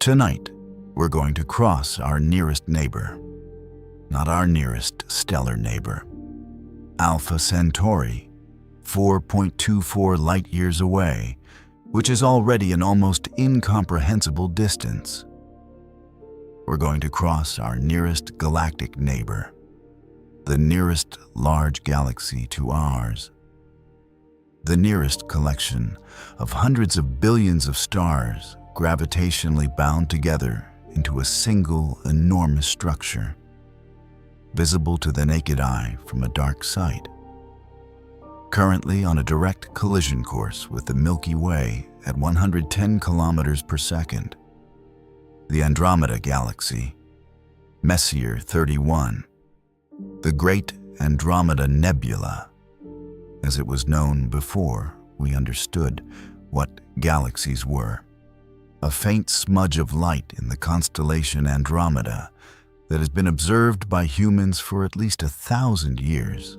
Tonight, we're going to cross our nearest neighbor. Not our nearest stellar neighbor. Alpha Centauri, 4.24 light-years away, which is already an almost incomprehensible distance. We're going to cross our nearest galactic neighbor, the nearest large galaxy to ours, the nearest collection of hundreds of billions of stars gravitationally bound together into a single enormous structure, visible to the naked eye from a dark site. Currently on a direct collision course with the Milky Way at 110 kilometers per second, the Andromeda Galaxy, Messier 31, the Great Andromeda Nebula, as it was known before we understood what galaxies were. A faint smudge of light in the constellation Andromeda that has been observed by humans for at least 1,000 years,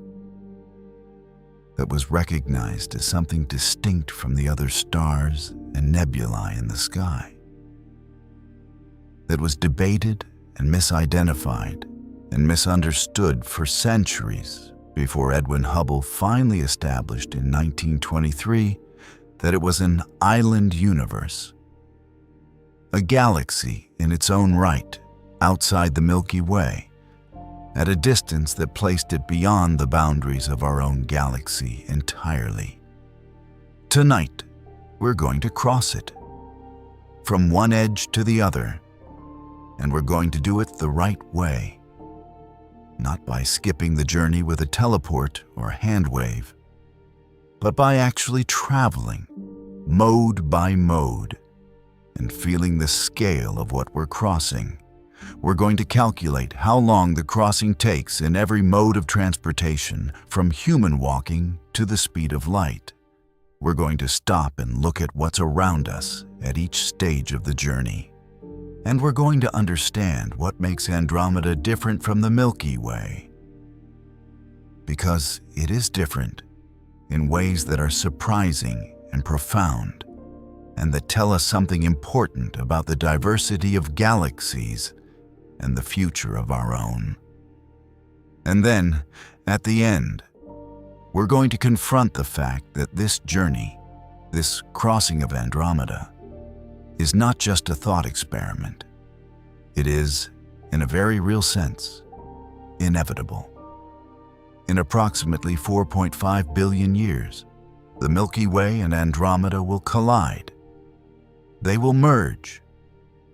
that was recognized as something distinct from the other stars and nebulae in the sky, that was debated and misidentified and misunderstood for centuries before Edwin Hubble finally established in 1923 that it was an island universe, a galaxy in its own right, outside the Milky Way, at a distance that placed it beyond the boundaries of our own galaxy entirely. Tonight, we're going to cross it, from one edge to the other, and we're going to do it the right way. Not by skipping the journey with a teleport or hand wave, but by actually traveling, mode by mode, and feeling the scale of what we're crossing. We're going to calculate how long the crossing takes in every mode of transportation, from human walking to the speed of light. We're going to stop and look at what's around us at each stage of the journey. And we're going to understand what makes Andromeda different from the Milky Way. Because it is different in ways that are surprising and profound, and that tell us something important about the diversity of galaxies and the future of our own. And then, at the end, we're going to confront the fact that this journey, this crossing of Andromeda, is not just a thought experiment. It is, in a very real sense, inevitable. In approximately 4.5 billion years, the Milky Way and Andromeda will collide. They will merge.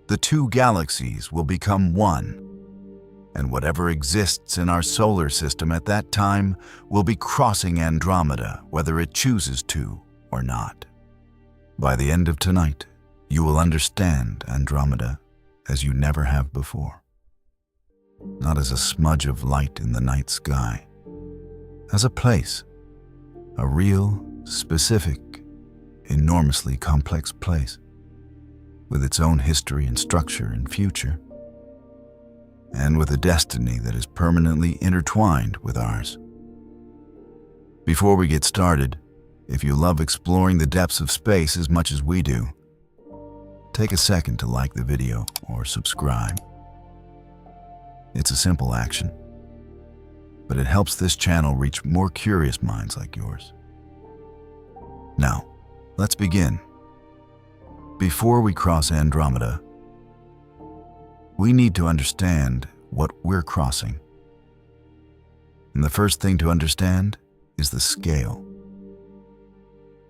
The two galaxies will become one, and whatever exists in our solar system at that time will be crossing Andromeda, whether it chooses to or not. By the end of tonight, you will understand Andromeda as you never have before. Not as a smudge of light in the night sky, as a place, a real, specific, enormously complex place, with its own history and structure and future, and with a destiny that is permanently intertwined with ours. Before we get started, if you love exploring the depths of space as much as we do, take a second to like the video or subscribe. It's a simple action, but it helps this channel reach more curious minds like yours. Now, let's begin. Before we cross Andromeda, we need to understand what we're crossing. And the first thing to understand is the scale.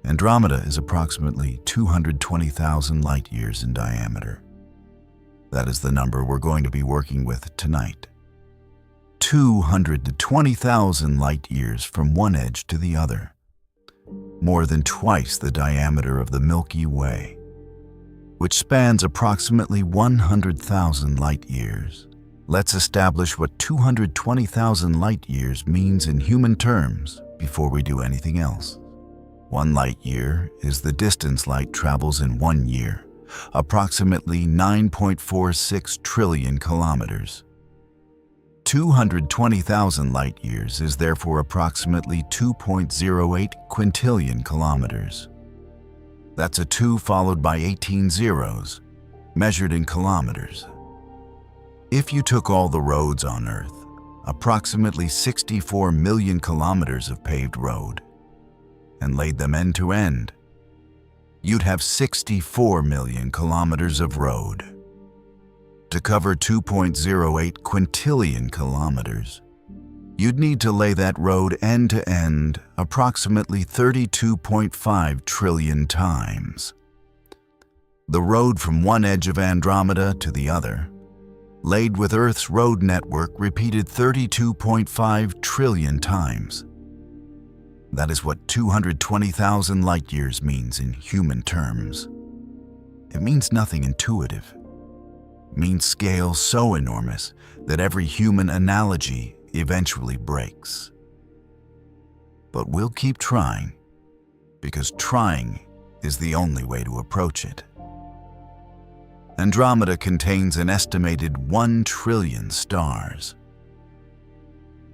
Andromeda is approximately 220,000 light-years in diameter. That is the number we're going to be working with tonight. 220,000 light-years from one edge to the other. More than twice the diameter of the Milky Way, which spans approximately 100,000 light-years. Let's establish what 220,000 light-years means in human terms before we do anything else. 1 light-year is the distance light travels in 1 year, approximately 9.46 trillion kilometers. 220,000 light-years is therefore approximately 2.08 quintillion kilometers. That's a 2 followed by 18 zeros, measured in kilometers. If you took all the roads on Earth, approximately 64 million kilometers of paved road, and laid them end to end, you'd have 64 million kilometers of road. To cover 2.08 quintillion kilometers, you'd need to lay that road end to end approximately 32.5 trillion times. The road from one edge of Andromeda to the other, laid with Earth's road network repeated 32.5 trillion times. That is what 220,000 light years means in human terms. It means nothing intuitive. It means scale so enormous that every human analogy eventually breaks. But we'll keep trying, because trying is the only way to approach it. Andromeda contains an estimated 1 trillion stars.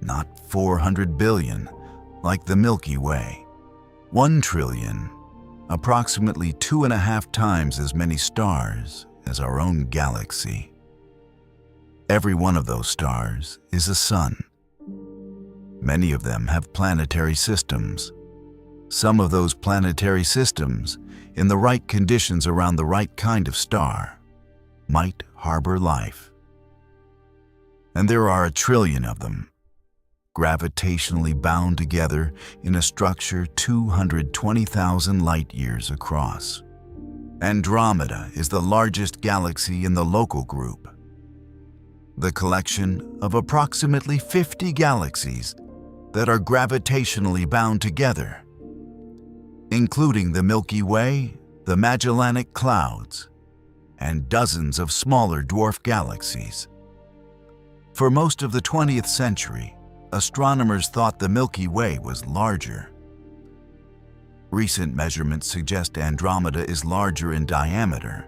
Not 400 billion, like the Milky Way. 1 trillion, approximately 2.5 times as many stars as our own galaxy. Every one of those stars is a sun. Many of them have planetary systems. Some of those planetary systems, in the right conditions around the right kind of star, might harbor life. And there are 1 trillion of them, gravitationally bound together in a structure 220,000 light years across. Andromeda is the largest galaxy in the local group, the collection of approximately 50 galaxies that are gravitationally bound together, including the Milky Way, the Magellanic Clouds, and dozens of smaller dwarf galaxies. For most of the 20th century, astronomers thought the Milky Way was larger. Recent measurements suggest Andromeda is larger in diameter,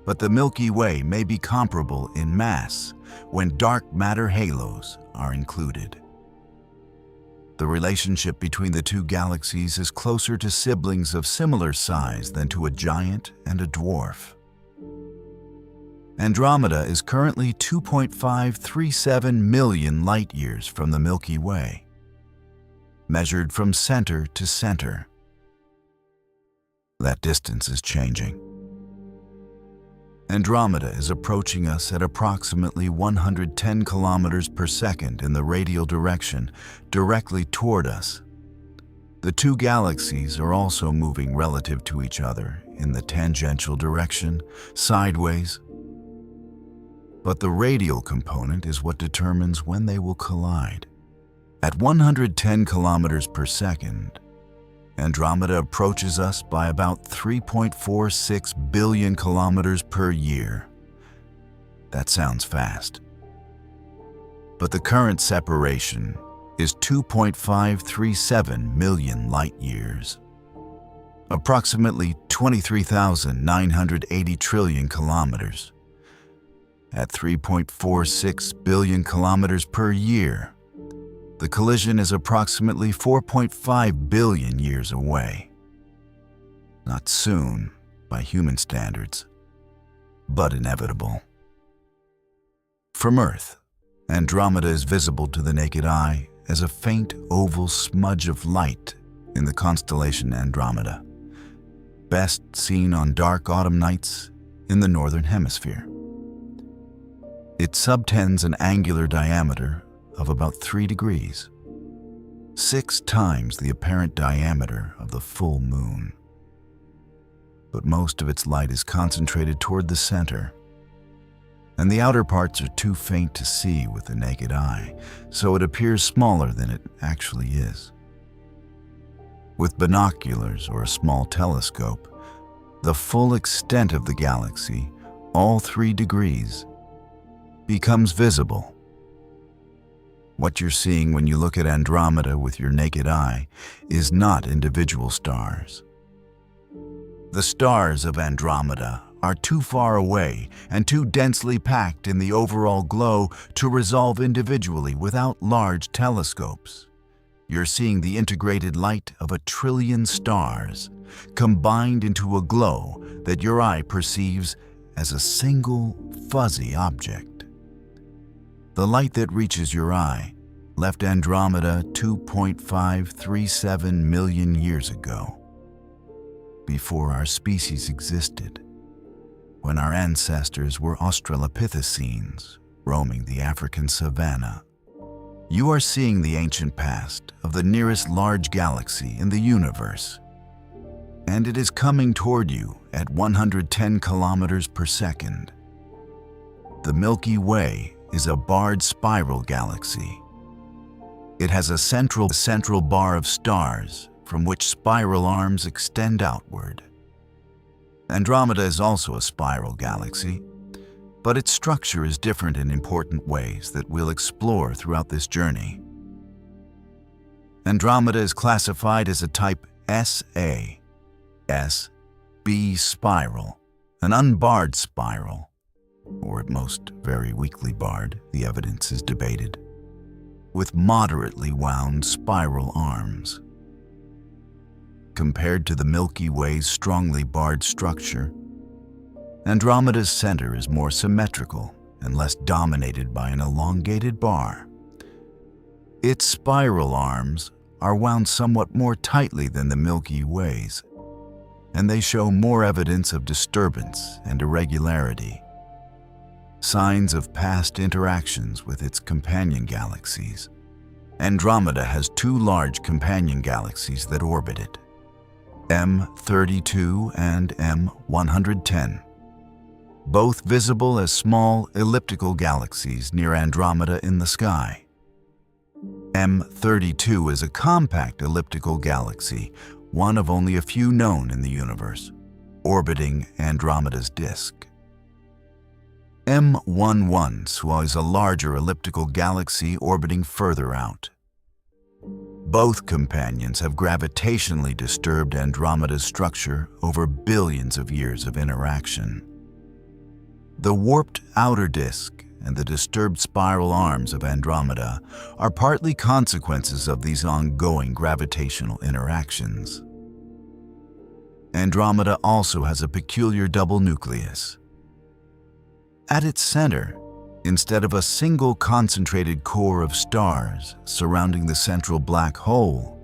but the Milky Way may be comparable in mass when dark matter halos are included. The relationship between the two galaxies is closer to siblings of similar size than to a giant and a dwarf. Andromeda is currently 2.537 million light-years from the Milky Way, measured from center to center. That distance is changing. Andromeda is approaching us at approximately 110 kilometers per second in the radial direction, directly toward us. The two galaxies are also moving relative to each other in the tangential direction, sideways. But the radial component is what determines when they will collide. At 110 kilometers per second, Andromeda approaches us by about 3.46 billion kilometers per year. That sounds fast. But the current separation is 2.537 million light-years, approximately 23,980 trillion kilometers. At 3.46 billion kilometers per year, the collision is approximately 4.5 billion years away. Not soon, by human standards, but inevitable. From Earth, Andromeda is visible to the naked eye as a faint oval smudge of light in the constellation Andromeda, best seen on dark autumn nights in the northern hemisphere. It subtends an angular diameter of about 3 degrees, 6 times the apparent diameter of the full moon. But most of its light is concentrated toward the center, and the outer parts are too faint to see with the naked eye, so it appears smaller than it actually is. With binoculars or a small telescope, the full extent of the galaxy, all 3 degrees, becomes visible. What you're seeing when you look at Andromeda with your naked eye is not individual stars. The stars of Andromeda are too far away and too densely packed in the overall glow to resolve individually without large telescopes. You're seeing the integrated light of 1 trillion stars combined into a glow that your eye perceives as a single, fuzzy object. The light that reaches your eye left Andromeda 2.537 million years ago, before our species existed, when our ancestors were Australopithecines roaming the African savanna. You are seeing the ancient past of the nearest large galaxy in the universe, and it is coming toward you at 110 kilometers per second. The Milky Way is a barred spiral galaxy. It has a central bar of stars from which spiral arms extend outward. Andromeda is also a spiral galaxy, but its structure is different in important ways that we'll explore throughout this journey. Andromeda is classified as a type SA, S-B spiral, an unbarred spiral, or at most very weakly barred, the evidence is debated, with moderately wound spiral arms. Compared to the Milky Way's strongly barred structure, Andromeda's center is more symmetrical and less dominated by an elongated bar. Its spiral arms are wound somewhat more tightly than the Milky Way's, and they show more evidence of disturbance and irregularity, signs of past interactions with its companion galaxies. Andromeda has two large companion galaxies that orbit it, M32 and M110, both visible as small elliptical galaxies near Andromeda in the sky. M32 is a compact elliptical galaxy, one of only a few known in the universe, orbiting Andromeda's disk. M11 is a larger elliptical galaxy orbiting further out. Both companions have gravitationally disturbed Andromeda's structure over billions of years of interaction. The warped outer disk and the disturbed spiral arms of Andromeda are partly consequences of these ongoing gravitational interactions. Andromeda also has a peculiar double nucleus. At its center, instead of a single concentrated core of stars surrounding the central black hole,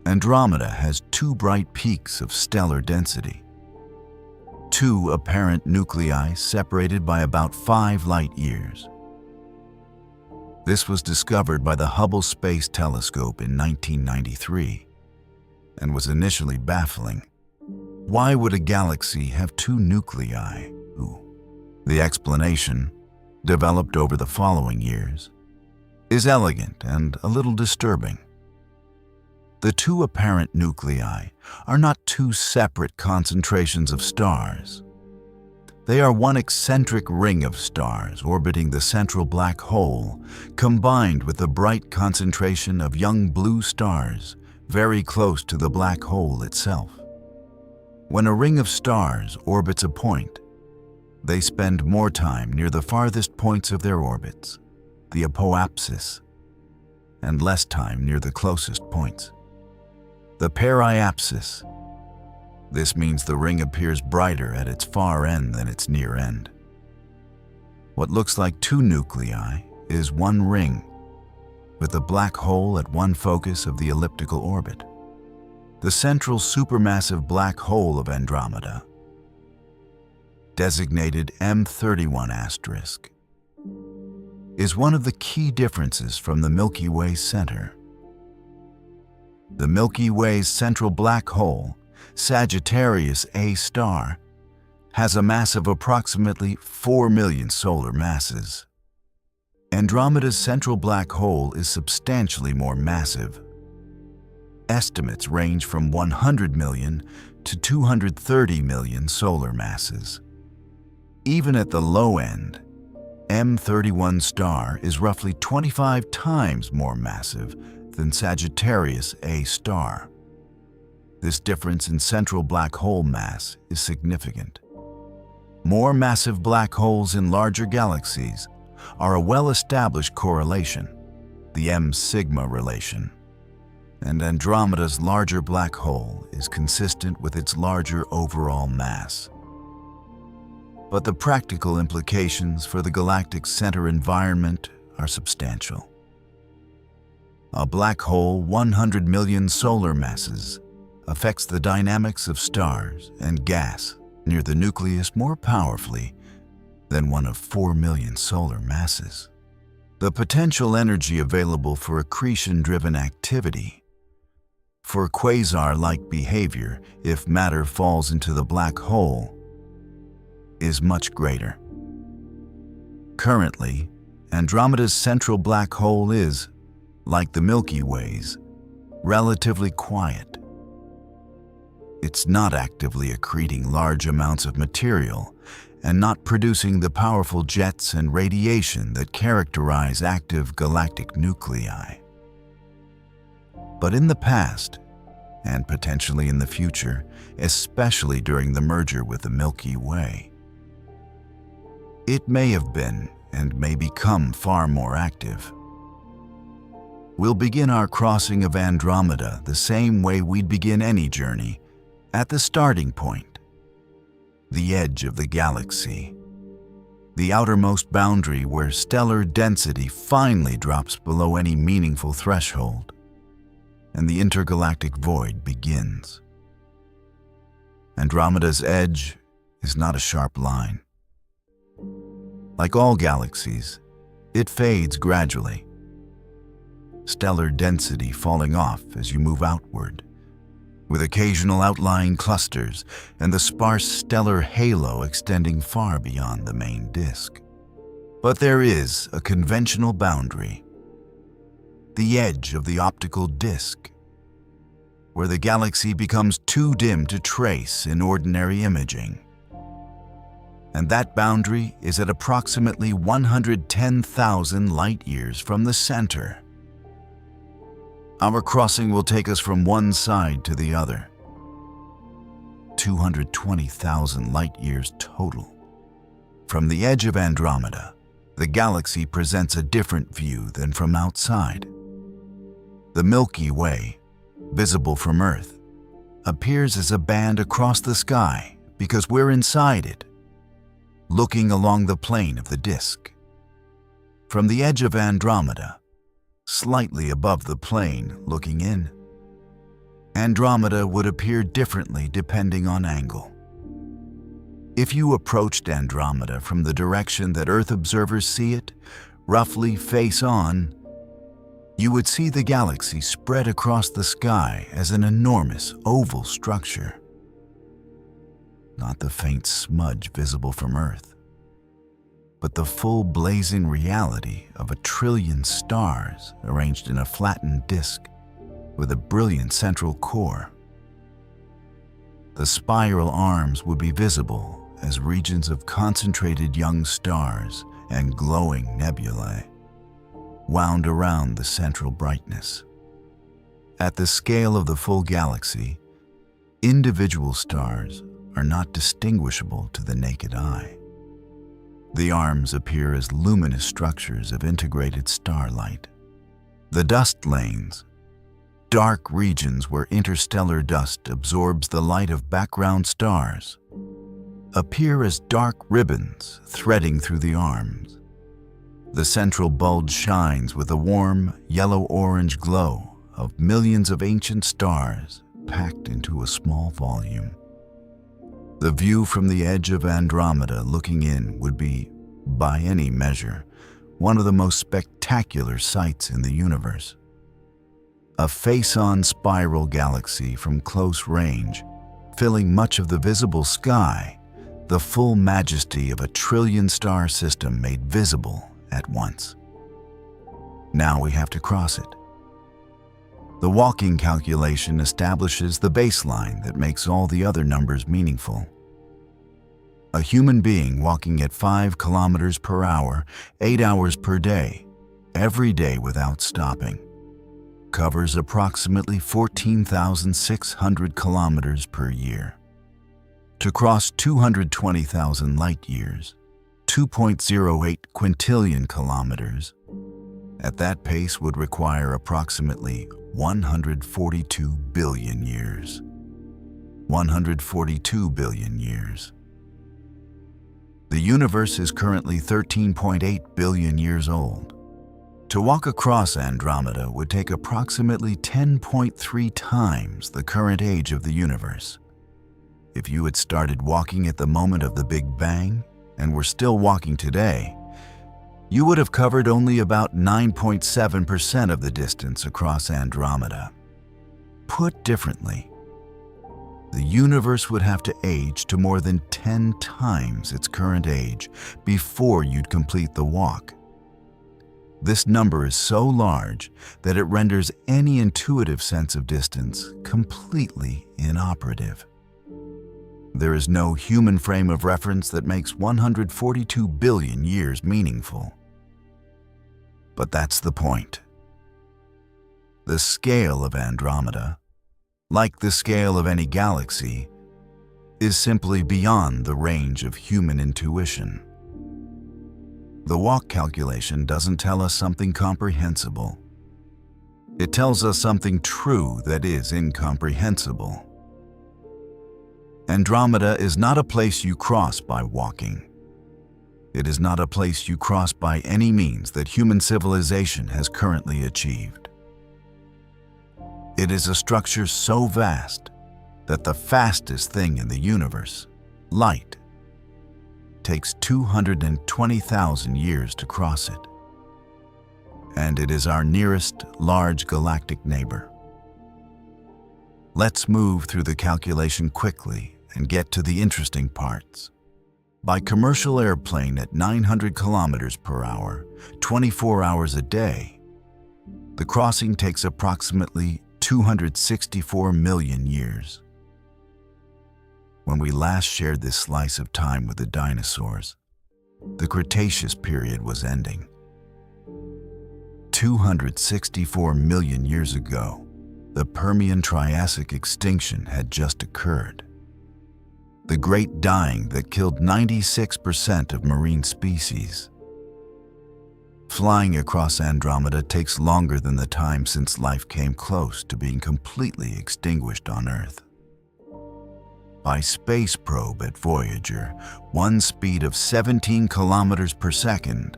Andromeda has two bright peaks of stellar density, two apparent nuclei separated by about 5 light-years. This was discovered by the Hubble Space Telescope in 1993 and was initially baffling. Why would a galaxy have two nuclei? The explanation, developed over the following years, is elegant and a little disturbing. The two apparent nuclei are not two separate concentrations of stars. They are one eccentric ring of stars orbiting the central black hole, combined with a bright concentration of young blue stars very close to the black hole itself. When a ring of stars orbits a point, they spend more time near the farthest points of their orbits, the apoapsis, and less time near the closest points, the periapsis. This means the ring appears brighter at its far end than its near end. What looks like two nuclei is one ring, with the black hole at one focus of the elliptical orbit. The central supermassive black hole of Andromeda, designated M31*, is one of the key differences from the Milky Way center. The Milky Way's central black hole, Sagittarius A star, has a mass of approximately 4 million solar masses. Andromeda's central black hole is substantially more massive. Estimates range from 100 million to 230 million solar masses. Even at the low end, M31 star is roughly 25 times more massive than Sagittarius A star. This difference in central black hole mass is significant. More massive black holes in larger galaxies are a well-established correlation, the M-sigma relation, and Andromeda's larger black hole is consistent with its larger overall mass. but the practical implications for the galactic center environment are substantial. A black hole 100 million solar masses affects the dynamics of stars and gas near the nucleus more powerfully than one of 4 million solar masses. The potential energy available for accretion-driven activity, for quasar-like behavior if matter falls into the black hole, is much greater. Currently, Andromeda's central black hole is, like the Milky Way's, relatively quiet. It's not actively accreting large amounts of material and not producing the powerful jets and radiation that characterize active galactic nuclei. But in the past, and potentially in the future, especially during the merger with the Milky Way, it may have been and may become far more active. We'll begin our crossing of Andromeda the same way we'd begin any journey, at the starting point, the edge of the galaxy, the outermost boundary where stellar density finally drops below any meaningful threshold, and the intergalactic void begins. Andromeda's edge is not a sharp line. Like all galaxies, it fades gradually, stellar density falling off as you move outward, with occasional outlying clusters and the sparse stellar halo extending far beyond the main disk. But there is a conventional boundary, the edge of the optical disk, where the galaxy becomes too dim to trace in ordinary imaging. And that boundary is at approximately 110,000 light-years from the center. Our crossing will take us from one side to the other. 220,000 light-years total. From the edge of Andromeda, the galaxy presents a different view than from outside. The Milky Way, visible from Earth, appears as a band across the sky because we're inside it, looking along the plane of the disk. From the edge of Andromeda, slightly above the plane looking in, Andromeda would appear differently depending on angle. If you approached Andromeda from the direction that Earth observers see it, roughly face on, you would see the galaxy spread across the sky as an enormous oval structure. Not the faint smudge visible from Earth, but the full blazing reality of 1 trillion stars arranged in a flattened disk with a brilliant central core. The spiral arms would be visible as regions of concentrated young stars and glowing nebulae wound around the central brightness. At the scale of the full galaxy, individual stars are not distinguishable to the naked eye. The arms appear as luminous structures of integrated starlight. The dust lanes, dark regions where interstellar dust absorbs the light of background stars, appear as dark ribbons threading through the arms. The central bulge shines with a warm yellow-orange glow of millions of ancient stars packed into a small volume. The view from the edge of Andromeda looking in would be, by any measure, one of the most spectacular sights in the universe. A face-on spiral galaxy from close range, filling much of the visible sky, the full majesty of 1 trillion star system made visible at once. Now we have to cross it. The walking calculation establishes the baseline that makes all the other numbers meaningful. A human being walking at 5 kilometers per hour, 8 hours per day, every day without stopping, covers approximately 14,600 kilometers per year. To cross 220,000 light years, 2.08 quintillion kilometers, at that pace would require approximately 142 billion years. 142 billion years. The universe is currently 13.8 billion years old. To walk across Andromeda would take approximately 10.3 times the current age of the universe. If you had started walking at the moment of the Big Bang and were still walking today, you would have covered only about 9.7% of the distance across Andromeda. Put differently, the universe would have to age to more than 10 times its current age before you'd complete the walk. This number is so large that it renders any intuitive sense of distance completely inoperative. There is no human frame of reference that makes 142 billion years meaningful. But that's the point. The scale of Andromeda, like the scale of any galaxy, is simply beyond the range of human intuition. The walk calculation doesn't tell us something comprehensible. It tells us something true that is incomprehensible. Andromeda is not a place you cross by walking. It is not a place you cross by any means that human civilization has currently achieved. It is a structure so vast that the fastest thing in the universe, light, takes 220,000 years to cross it. And it is our nearest large galactic neighbor. Let's move through the calculation quickly and get to the interesting parts. By commercial airplane at 900 kilometers per hour, 24 hours a day, the crossing takes approximately 264 million years. When we last shared this slice of time with the dinosaurs, the Cretaceous period was ending. 264 million years ago, the Permian-Triassic extinction had just occurred. The Great Dying that killed 96% of marine species. Flying across Andromeda takes longer than the time since life came close to being completely extinguished on Earth. By space probe at Voyager, one speed of 17 kilometers per second,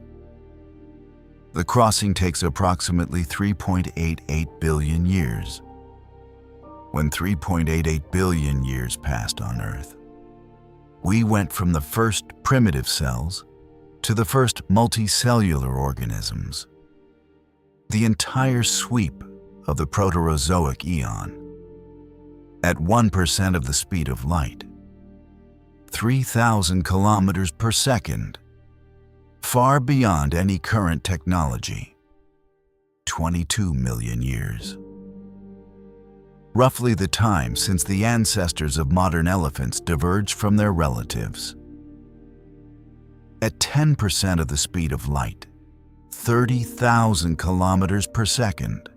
the crossing takes approximately 3.88 billion years. When 3.88 billion years passed on Earth, we went from the first primitive cells to the first multicellular organisms. The entire sweep of the Proterozoic eon. At 1% of the speed of light, 3,000 kilometers per second, far beyond any current technology, 22 million years. Roughly the time since the ancestors of modern elephants diverged from their relatives. At 10% of the speed of light, 30,000 kilometers per second,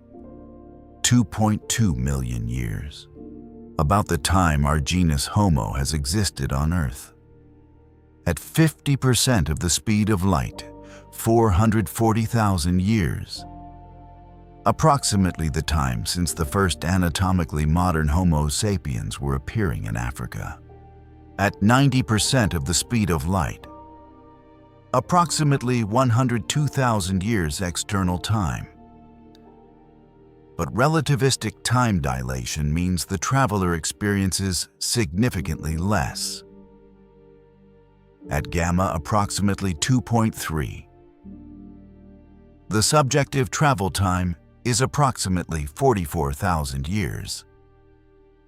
2.2 million years. About the time our genus Homo has existed on Earth. At 50% of the speed of light, 440,000 years. Approximately the time since the first anatomically modern Homo sapiens were appearing in Africa. At 90% of the speed of light, approximately 102,000 years external time. But relativistic time dilation means the traveler experiences significantly less. At gamma, approximately 2.3. The subjective travel time is approximately 44,000 years.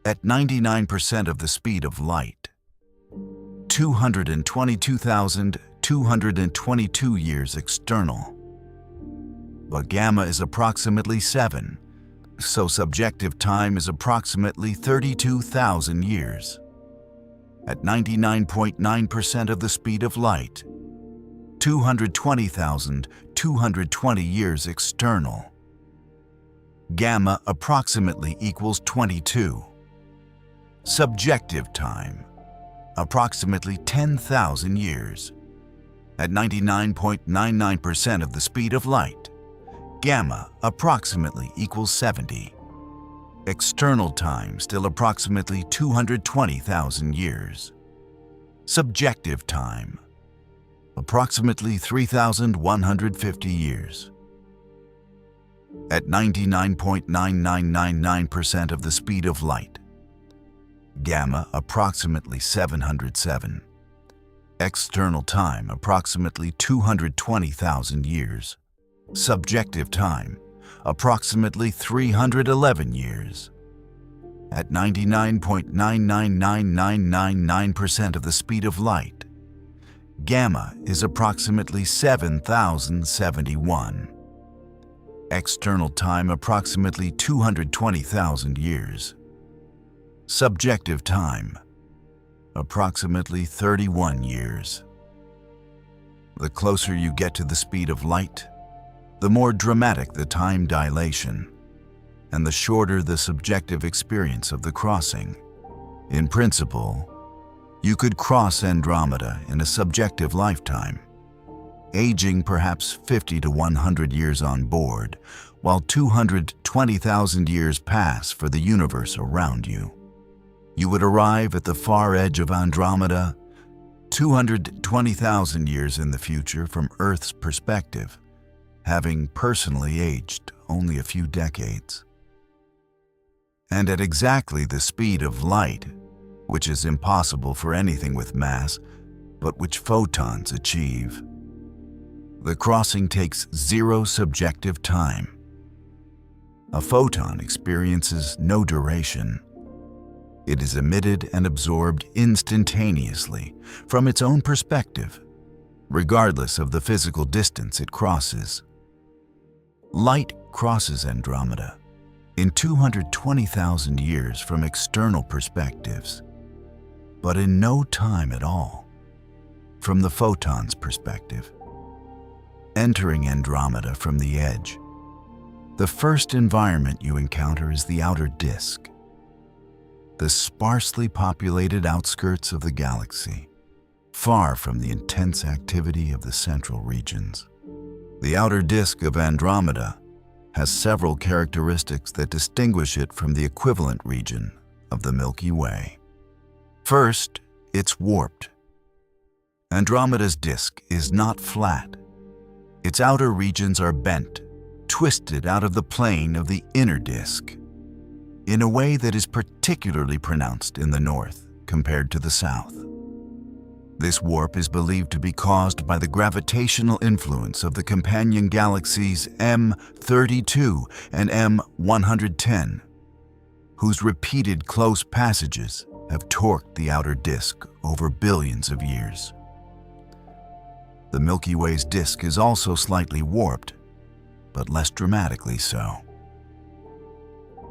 At 99% of the speed of light, 222,222 years external. But gamma is approximately 7. So subjective time is approximately 32,000 years. At 99.9% of the speed of light, 220,220 years external. Gamma approximately equals 22. Subjective time, approximately 10,000 years. At 99.99% of the speed of light, gamma approximately equals 70. External time still approximately 220,000 years. Subjective time, approximately 3,150 years. At 99.9999% of the speed of light. Gamma, approximately 707. External time, approximately 220,000 years. Subjective time, approximately 311 years. At 99.999999% of the speed of light. Gamma is approximately 7,071. External time, approximately 220,000 years. Subjective time, approximately 31 years. The closer you get to the speed of light, the more dramatic the time dilation, and the shorter the subjective experience of the crossing. In principle, you could cross Andromeda in a subjective lifetime, aging perhaps 50 to 100 years on board, while 220,000 years pass for the universe around you. You would arrive at the far edge of Andromeda 220,000 years in the future from Earth's perspective, having personally aged only a few decades. And at exactly the speed of light, which is impossible for anything with mass, but which photons achieve. The crossing takes zero subjective time. A photon experiences no duration. It is emitted and absorbed instantaneously from its own perspective, regardless of the physical distance it crosses. Light crosses Andromeda in 220,000 years from external perspectives, but in no time at all from the photon's perspective. Entering Andromeda from the edge, the first environment you encounter is the outer disk, the sparsely populated outskirts of the galaxy, far from the intense activity of the central regions. The outer disk of Andromeda has several characteristics that distinguish it from the equivalent region of the Milky Way. First, it's warped. Andromeda's disk is not flat. Its outer regions are bent, twisted out of the plane of the inner disk, in a way that is particularly pronounced in the north compared to the south. This warp is believed to be caused by the gravitational influence of the companion galaxies M32 and M110, whose repeated close passages have torqued the outer disk over billions of years. The Milky Way's disk is also slightly warped, but less dramatically so.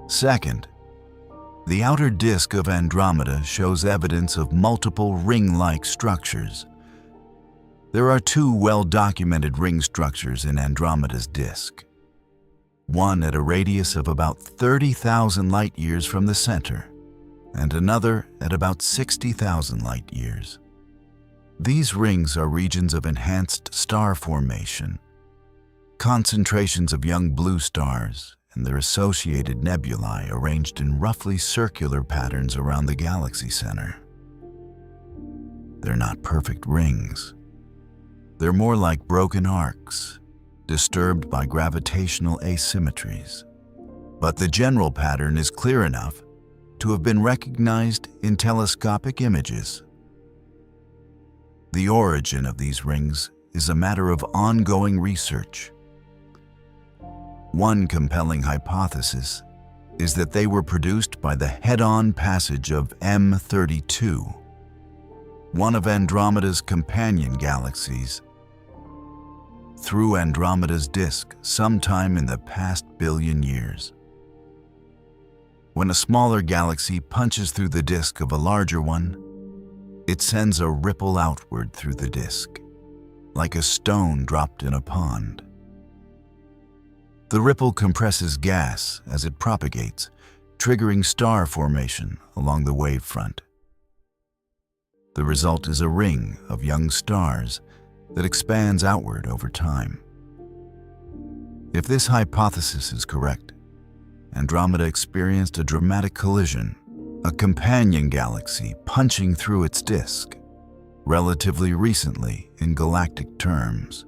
Second, the outer disk of Andromeda shows evidence of multiple ring-like structures. There are two well-documented ring structures in Andromeda's disk, one at a radius of about 30,000 light-years from the center, and another at about 60,000 light-years. These rings are regions of enhanced star formation, concentrations of young blue stars, and their associated nebulae arranged in roughly circular patterns around the galaxy center. They're not perfect rings. They're more like broken arcs, disturbed by gravitational asymmetries. But the general pattern is clear enough to have been recognized in telescopic images. The origin of these rings is a matter of ongoing research. One compelling hypothesis is that they were produced by the head-on passage of M32, one of Andromeda's companion galaxies, through Andromeda's disk sometime in the past billion years. When a smaller galaxy punches through the disk of a larger one, it sends a ripple outward through the disk, like a stone dropped in a pond. The ripple compresses gas as it propagates, triggering star formation along the wavefront. The result is a ring of young stars that expands outward over time. If this hypothesis is correct, Andromeda experienced a dramatic collision, a companion galaxy punching through its disk. relatively recently in galactic terms.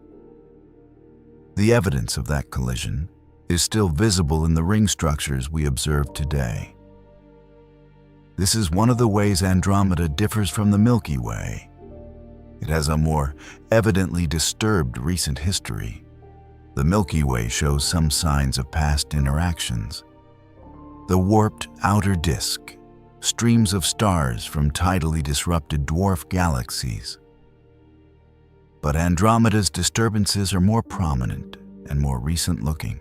The evidence of that collision is still visible in the ring structures we observe today. This is one of the ways Andromeda differs from the Milky Way. It has a more evidently disturbed recent history. The Milky Way shows some signs of past interactions. The warped outer disk, streams of stars from tidally disrupted dwarf galaxies. But Andromeda's disturbances are more prominent and more recent-looking.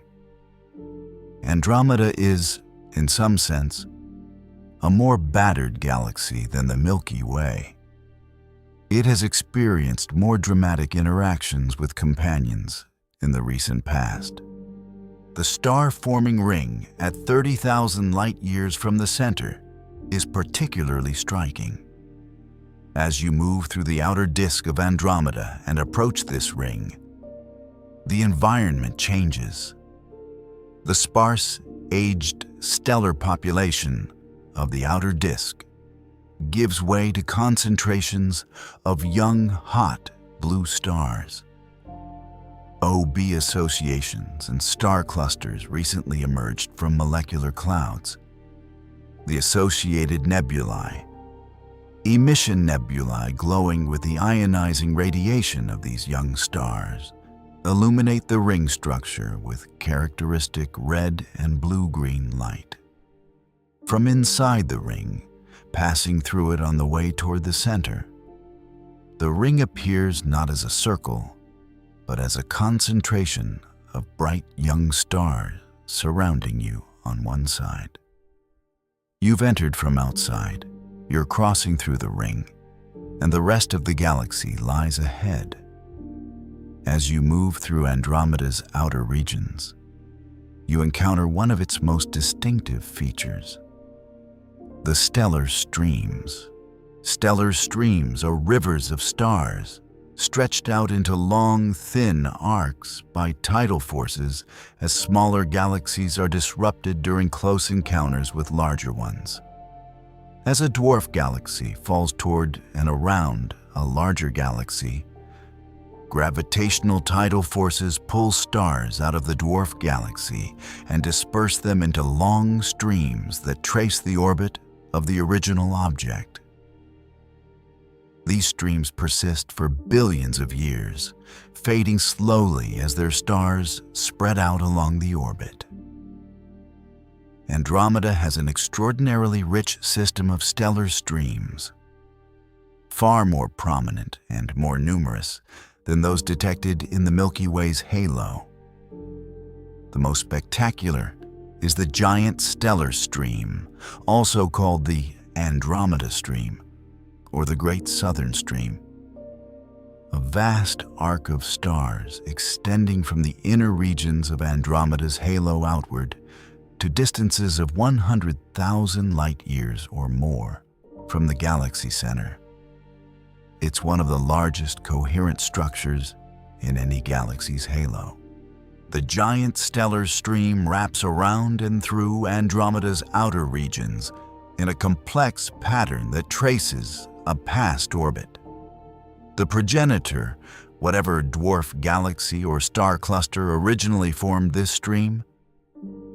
Andromeda is, in some sense, a more battered galaxy than the Milky Way. It has experienced more dramatic interactions with companions in the recent past. The star-forming ring at 30,000 light-years from the center is particularly striking. As you move through the outer disk of Andromeda and approach this ring, the environment changes. The sparse, aged stellar population of the outer disk gives way to concentrations of young, hot blue stars. OB associations and star clusters recently emerged from molecular clouds. The associated nebulae, emission nebulae glowing with the ionizing radiation of these young stars, illuminate the ring structure with characteristic red and blue-green light. From inside the ring, passing through it on the way toward the center, the ring appears not as a circle, but as a concentration of bright young stars surrounding you on one side. You've entered from outside, you're crossing through the ring, and the rest of the galaxy lies ahead. As you move through Andromeda's outer regions, you encounter one of its most distinctive features: the stellar streams. Stellar streams are rivers of stars, stretched out into long, thin arcs by tidal forces as smaller galaxies are disrupted during close encounters with larger ones. As a dwarf galaxy falls toward and around a larger galaxy, gravitational tidal forces pull stars out of the dwarf galaxy and disperse them into long streams that trace the orbit of the original object. These streams persist for billions of years, fading slowly as their stars spread out along the orbit. Andromeda has an extraordinarily rich system of stellar streams, far more prominent and more numerous than those detected in the Milky Way's halo. The most spectacular is the giant stellar stream, also called the Andromeda Stream, or the Great Southern Stream. A vast arc of stars extending from the inner regions of Andromeda's halo outward to distances of 100,000 light-years or more from the galaxy center. It's one of the largest coherent structures in any galaxy's halo. The giant stellar stream wraps around and through Andromeda's outer regions in a complex pattern that traces a past orbit. The progenitor, whatever dwarf galaxy or star cluster originally formed this stream,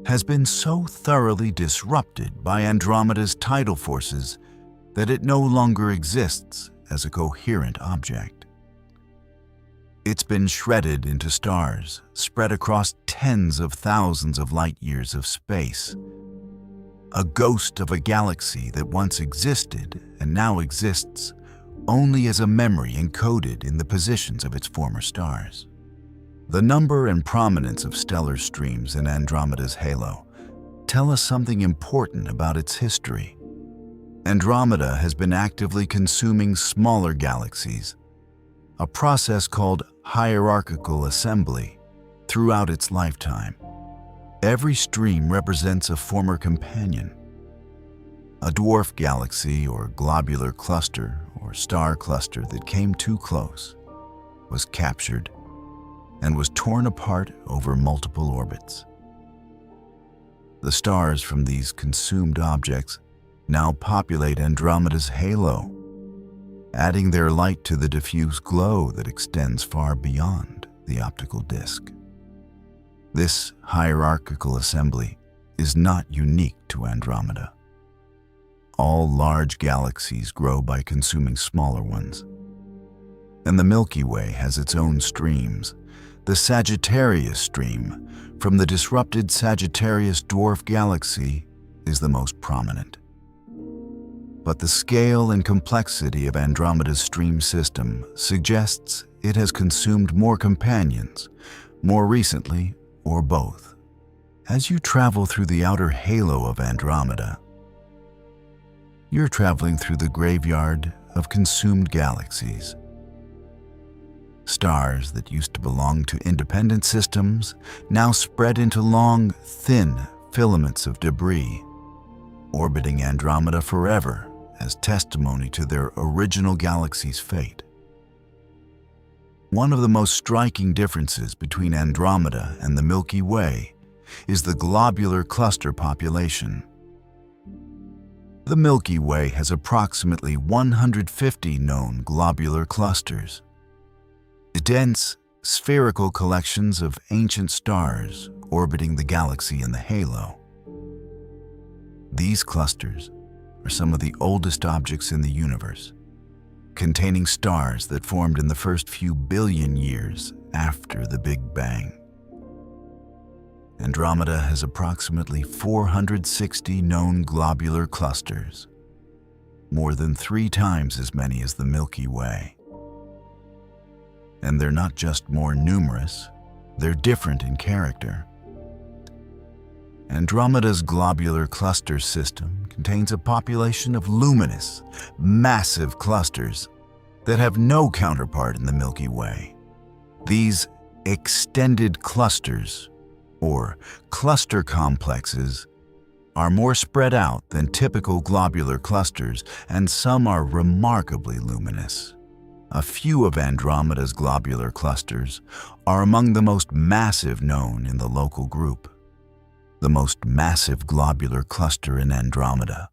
has been so thoroughly disrupted by Andromeda's tidal forces that it no longer exists as a coherent object. It's been shredded into stars, spread across tens of thousands of light-years of space. A ghost of a galaxy that once existed and now exists only as a memory encoded in the positions of its former stars. The number and prominence of stellar streams in Andromeda's halo tell us something important about its history. Andromeda has been actively consuming smaller galaxies, a process called hierarchical assembly, throughout its lifetime. Every stream represents a former companion. A dwarf galaxy or globular cluster or star cluster that came too close was captured and was torn apart over multiple orbits. The stars from these consumed objects now populate Andromeda's halo. adding their light to the diffuse glow that extends far beyond the optical disc. This hierarchical assembly is not unique to Andromeda. All large galaxies grow by consuming smaller ones. And the Milky Way has its own streams. The Sagittarius stream from the disrupted Sagittarius dwarf galaxy is the most prominent. But the scale and complexity of Andromeda's stream system suggests it has consumed more companions, more recently, or both. As you travel through the outer halo of Andromeda, you're traveling through the graveyard of consumed galaxies. Stars that used to belong to independent systems now spread into long, thin filaments of debris, orbiting Andromeda forever as testimony to their original galaxy's fate. One of the most striking differences between Andromeda and the Milky Way is the globular cluster population. The Milky Way has approximately 150 known globular clusters, dense, spherical collections of ancient stars orbiting the galaxy in the halo. These clusters are some of the oldest objects in the universe, containing stars that formed in the first few billion years after the Big Bang. Andromeda has approximately 460 known globular clusters, more than 3 times as many as the Milky Way. And they're not just more numerous, they're different in character. Andromeda's globular cluster system contains a population of luminous, massive clusters that have no counterpart in the Milky Way. These extended clusters, or cluster complexes, are more spread out than typical globular clusters, and some are remarkably luminous. A few of Andromeda's globular clusters are among the most massive known in the local group. The most massive globular cluster in Andromeda,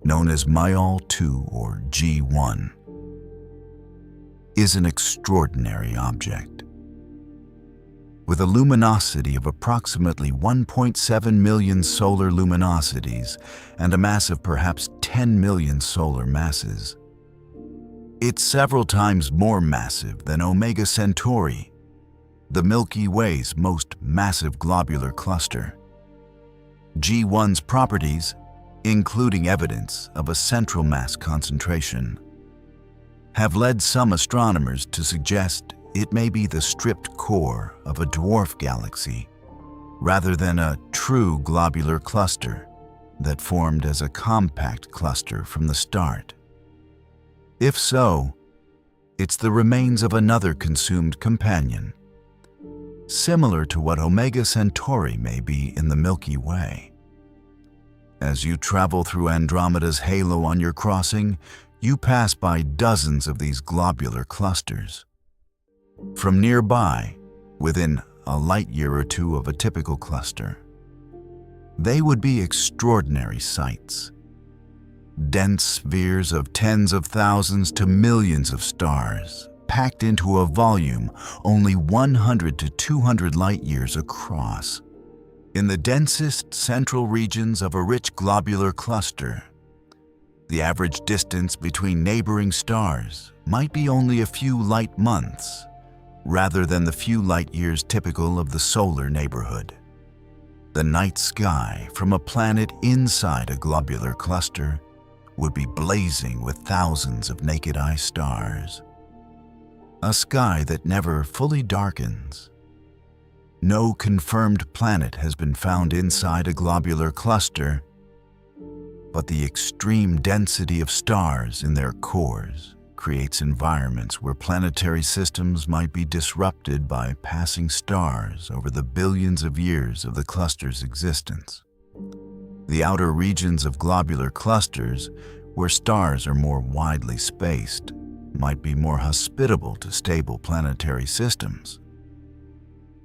known as Myal 2 or G1, is an extraordinary object. With a luminosity of approximately 1.7 million solar luminosities and a mass of perhaps 10 million solar masses, it's several times more massive than Omega Centauri, the Milky Way's most massive globular cluster. G1's properties, including evidence of a central mass concentration, have led some astronomers to suggest it may be the stripped core of a dwarf galaxy, rather than a true globular cluster that formed as a compact cluster from the start. If so, it's the remains of another consumed companion, similar to what Omega Centauri may be in the Milky Way. As you travel through Andromeda's halo on your crossing, you pass by dozens of these globular clusters. From nearby, within a light year or two of a typical cluster, they would be extraordinary sights. Dense spheres of tens of thousands to millions of stars, packed into a volume only 100 to 200 light years across. In the densest central regions of a rich globular cluster, the average distance between neighboring stars might be only a few light months, rather than the few light years typical of the solar neighborhood. The night sky from a planet inside a globular cluster would be blazing with thousands of naked-eye stars. A sky that never fully darkens. No confirmed planet has been found inside a globular cluster, but the extreme density of stars in their cores creates environments where planetary systems might be disrupted by passing stars over the billions of years of the cluster's existence. The outer regions of globular clusters, where stars are more widely spaced, might be more hospitable to stable planetary systems.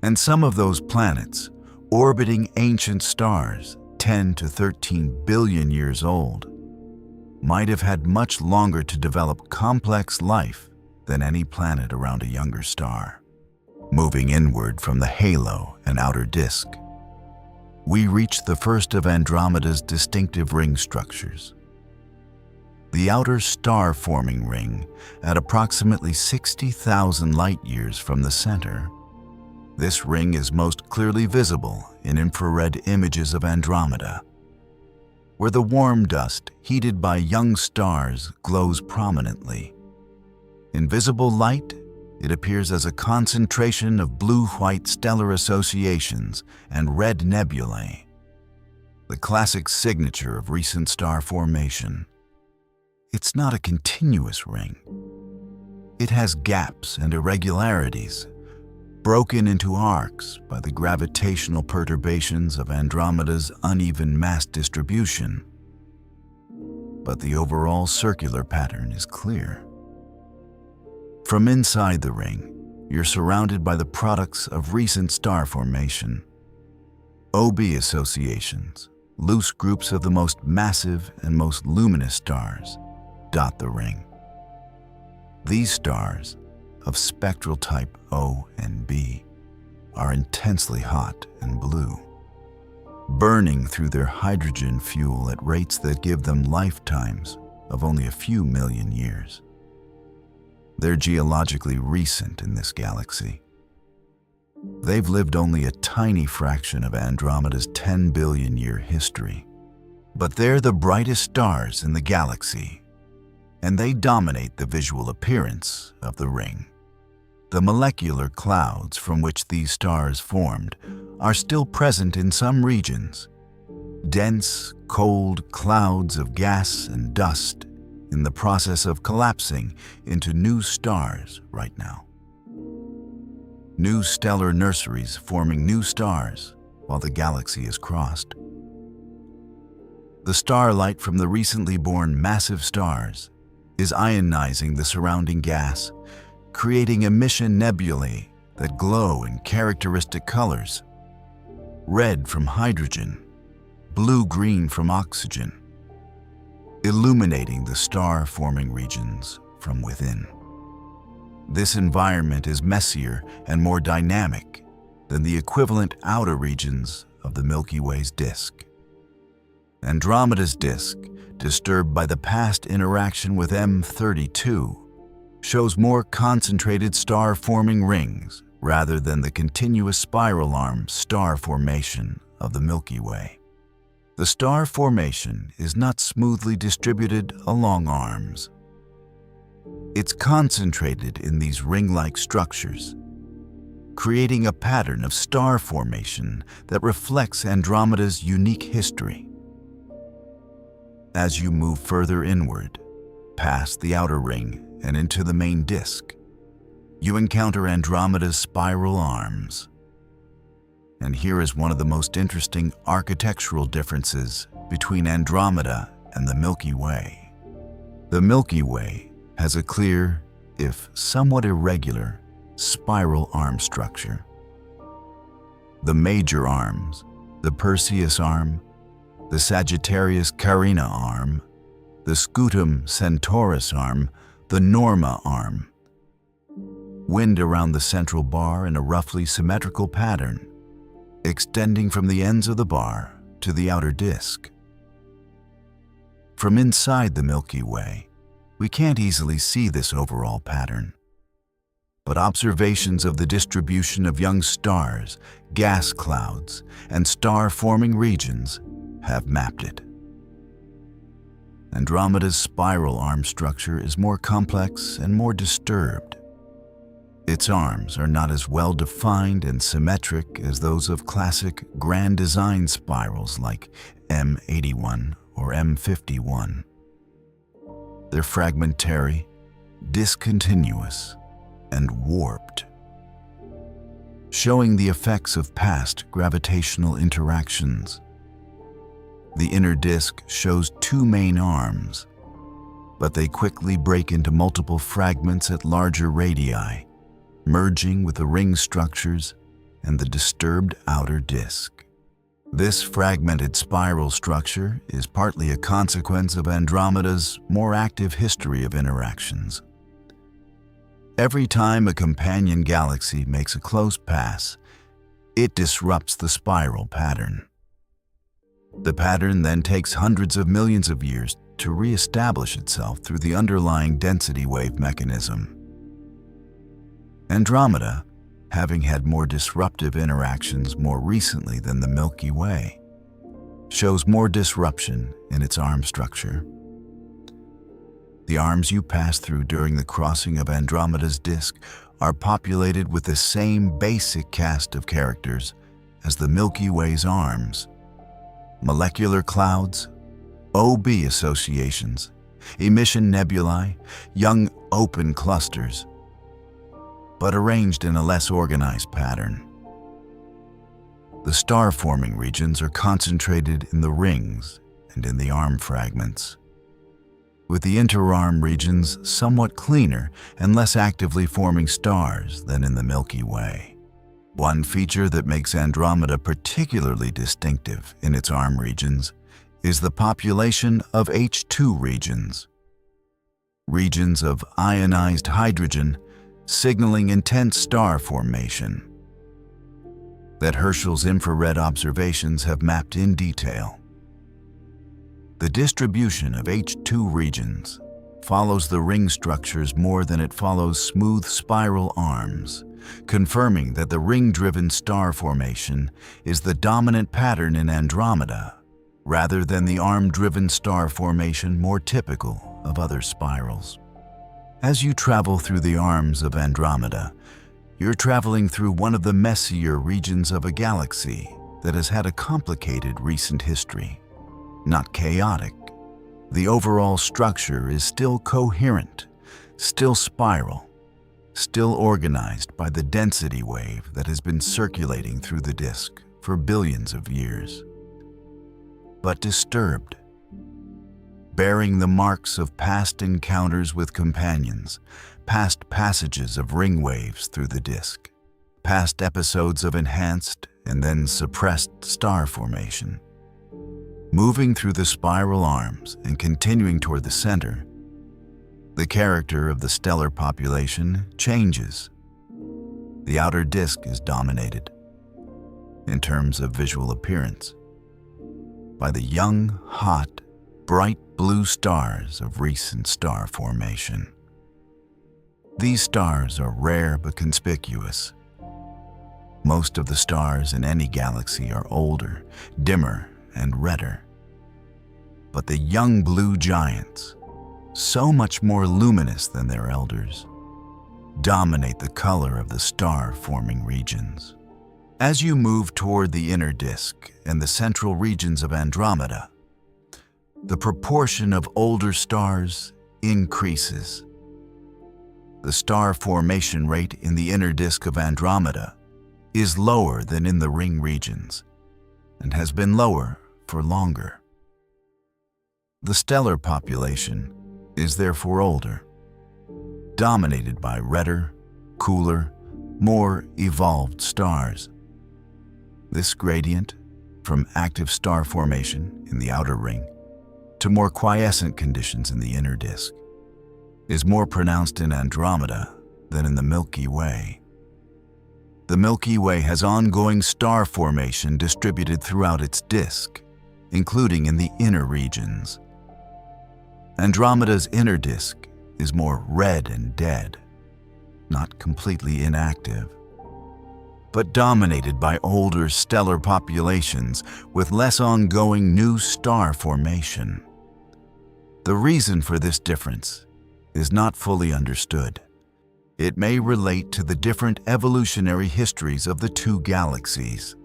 And some of those planets, orbiting ancient stars 10 to 13 billion years old, might have had much longer to develop complex life than any planet around a younger star. Moving inward from the halo and outer disk, we reach the first of Andromeda's distinctive ring structures. The outer star-forming ring, at approximately 60,000 light-years from the center. This ring is most clearly visible in infrared images of Andromeda, where the warm dust heated by young stars glows prominently. In visible light, it appears as a concentration of blue-white stellar associations and red nebulae, the classic signature of recent star formation. It's not a continuous ring. It has gaps and irregularities, broken into arcs by the gravitational perturbations of Andromeda's uneven mass distribution. But the overall circular pattern is clear. From inside the ring, you're surrounded by the products of recent star formation. OB associations, loose groups of the most massive and most luminous stars, dot the ring. These stars, of spectral type O and B, are intensely hot and blue, burning through their hydrogen fuel at rates that give them lifetimes of only a few million years. They're geologically recent in this galaxy. They've lived only a tiny fraction of Andromeda's 10 billion year history, but they're the brightest stars in the galaxy, and they dominate the visual appearance of the ring. The molecular clouds from which these stars formed are still present in some regions, dense, cold clouds of gas and dust in the process of collapsing into new stars right now. New stellar nurseries forming new stars while the galaxy is crossed. The starlight from the recently born massive stars is ionizing the surrounding gas, creating emission nebulae that glow in characteristic colors: red from hydrogen, blue-green from oxygen, illuminating the star-forming regions from within. This environment is messier and more dynamic than the equivalent outer regions of the Milky Way's disk. Andromeda's disk, disturbed by the past interaction with M32, shows more concentrated star-forming rings rather than the continuous spiral arm star formation of the Milky Way. The star formation is not smoothly distributed along arms. It's concentrated in these ring-like structures, creating a pattern of star formation that reflects Andromeda's unique history. As you move further inward, past the outer ring and into the main disk, you encounter Andromeda's spiral arms. And here is one of the most interesting architectural differences between Andromeda and the Milky Way. The Milky Way has a clear, if somewhat irregular, spiral arm structure. The major arms, the Perseus arm, the Sagittarius Carina arm, the Scutum Centaurus arm, the Norma arm, wind around the central bar in a roughly symmetrical pattern, extending from the ends of the bar to the outer disk. From inside the Milky Way, we can't easily see this overall pattern, but observations of the distribution of young stars, gas clouds, and star-forming regions have mapped it. Andromeda's spiral arm structure is more complex and more disturbed. Its arms are not as well defined and symmetric as those of classic grand design spirals like M81 or M51. They're fragmentary, discontinuous, and warped, showing the effects of past gravitational interactions. The inner disk shows two main arms, but they quickly break into multiple fragments at larger radii, merging with the ring structures and the disturbed outer disk. This fragmented spiral structure is partly a consequence of Andromeda's more active history of interactions. Every time a companion galaxy makes a close pass, it disrupts the spiral pattern. The pattern then takes hundreds of millions of years to re-establish itself through the underlying density wave mechanism. Andromeda, having had more disruptive interactions more recently than the Milky Way, shows more disruption in its arm structure. The arms you pass through during the crossing of Andromeda's disk are populated with the same basic cast of characters as the Milky Way's arms: molecular clouds, OB associations, emission nebulae, young open clusters, but arranged in a less organized pattern. The star-forming regions are concentrated in the rings and in the arm fragments, with the interarm regions somewhat cleaner and less actively forming stars than in the Milky Way. One feature that makes Andromeda particularly distinctive in its arm regions is the population of H2 regions, regions of ionized hydrogen signaling intense star formation that Herschel's infrared observations have mapped in detail. The distribution of H2 regions follows the ring structures more than it follows smooth spiral arms, confirming that the ring-driven star formation is the dominant pattern in Andromeda, rather than the arm-driven star formation more typical of other spirals. As you travel through the arms of Andromeda, you're traveling through one of the Messier regions of a galaxy that has had a complicated recent history. Not chaotic. The overall structure is still coherent, still spiral, still organized by the density wave that has been circulating through the disk for billions of years. But disturbed, bearing the marks of past encounters with companions, past passages of ring waves through the disk, past episodes of enhanced and then suppressed star formation. Moving through the spiral arms and continuing toward the center, the character of the stellar population changes. The outer disk is dominated, in terms of visual appearance, by the young, hot, bright blue stars of recent star formation. These stars are rare but conspicuous. Most of the stars in any galaxy are older, dimmer, and redder. But the young blue giants, so much more luminous than their elders, dominate the color of the star-forming regions. As you move toward the inner disk and the central regions of Andromeda, the proportion of older stars increases. The star formation rate in the inner disk of Andromeda is lower than in the ring regions, and has been lower for longer. The stellar population is therefore older, dominated by redder, cooler, more evolved stars. This gradient, from active star formation in the outer ring to more quiescent conditions in the inner disk, is more pronounced in Andromeda than in the Milky Way. The Milky Way has ongoing star formation distributed throughout its disk, including in the inner regions. Andromeda's inner disk is more red and dead, not completely inactive, but dominated by older stellar populations with less ongoing new star formation. The reason for this difference is not fully understood. It may relate to the different evolutionary histories of the two galaxies.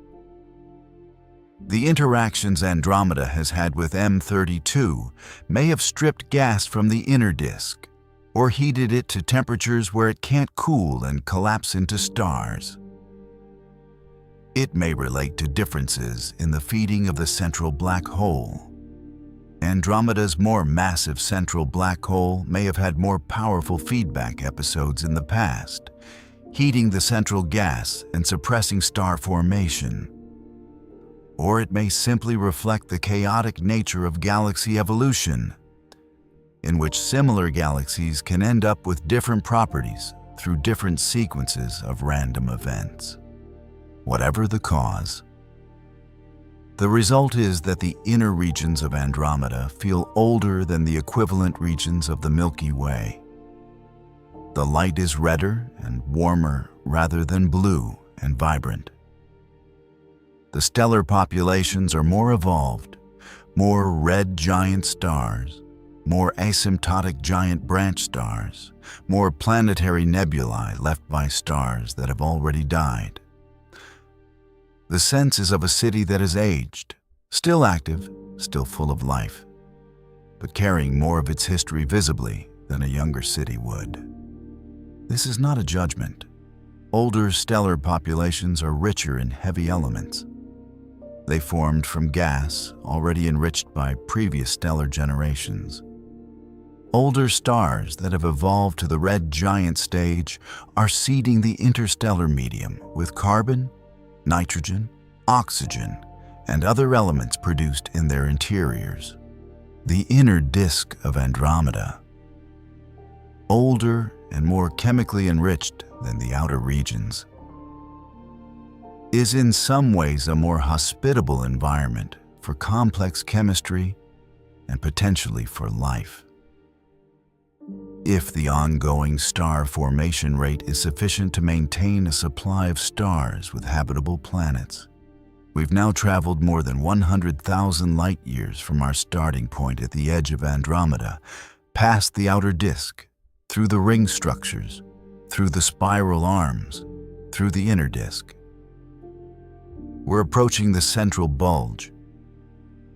The interactions Andromeda has had with M32 may have stripped gas from the inner disk, or heated it to temperatures where it can't cool and collapse into stars. It may relate to differences in the feeding of the central black hole. Andromeda's more massive central black hole may have had more powerful feedback episodes in the past, heating the central gas and suppressing star formation. or it may simply reflect the chaotic nature of galaxy evolution, in which similar galaxies can end up with different properties through different sequences of random events. Whatever the cause, the result is that the inner regions of Andromeda feel older than the equivalent regions of the Milky Way. The light is redder and warmer rather than blue and vibrant. The stellar populations are more evolved, more red giant stars, more asymptotic giant branch stars, more planetary nebulae left by stars that have already died. The sense is of a city that is aged, still active, still full of life, but carrying more of its history visibly than a younger city would. This is not a judgment. Older stellar populations are richer in heavy elements. They formed from gas already enriched by previous stellar generations. Older stars that have evolved to the red giant stage are seeding the interstellar medium with carbon, nitrogen, oxygen, and other elements produced in their interiors. The inner disk of Andromeda, older and more chemically enriched than the outer regions, is in some ways a more hospitable environment for complex chemistry and potentially for life. If the ongoing star formation rate is sufficient to maintain a supply of stars with habitable planets, we've now traveled more than 100,000 light-years from our starting point at the edge of Andromeda, past the outer disk, through the ring structures, through the spiral arms, through the inner disk. We're approaching the central bulge,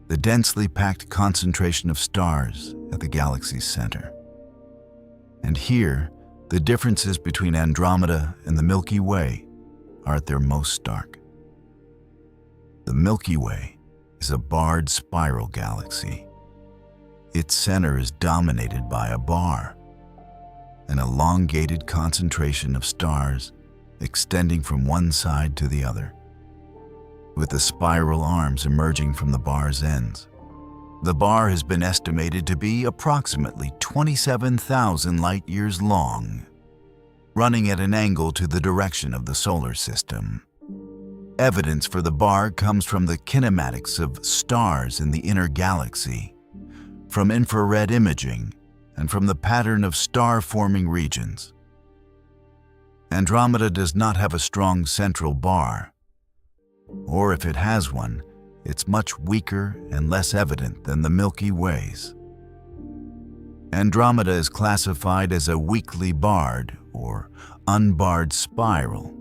the densely packed concentration of stars at the galaxy's center. And here, the differences between Andromeda and the Milky Way are at their most stark. The Milky Way is a barred spiral galaxy. Its center is dominated by a bar, an elongated concentration of stars extending from one side to the other, with the spiral arms emerging from the bar's ends. The bar has been estimated to be approximately 27,000 light-years long, running at an angle to the direction of the solar system. Evidence for the bar comes from the kinematics of stars in the inner galaxy, from infrared imaging, and from the pattern of star-forming regions. Andromeda does not have a strong central bar, or if it has one, it's much weaker and less evident than the Milky Way's. Andromeda is classified as a weakly barred or unbarred spiral,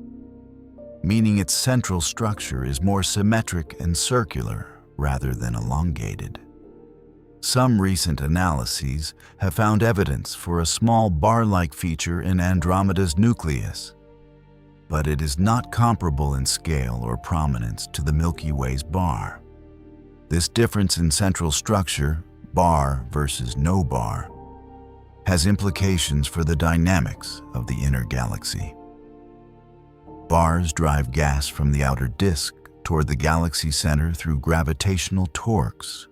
meaning its central structure is more symmetric and circular rather than elongated. Some recent analyses have found evidence for a small bar-like feature in Andromeda's nucleus, but it is not comparable in scale or prominence to the Milky Way's bar. This difference in central structure, bar versus no bar, has implications for the dynamics of the inner galaxy. Bars drive gas from the outer disk toward the galaxy center through gravitational torques,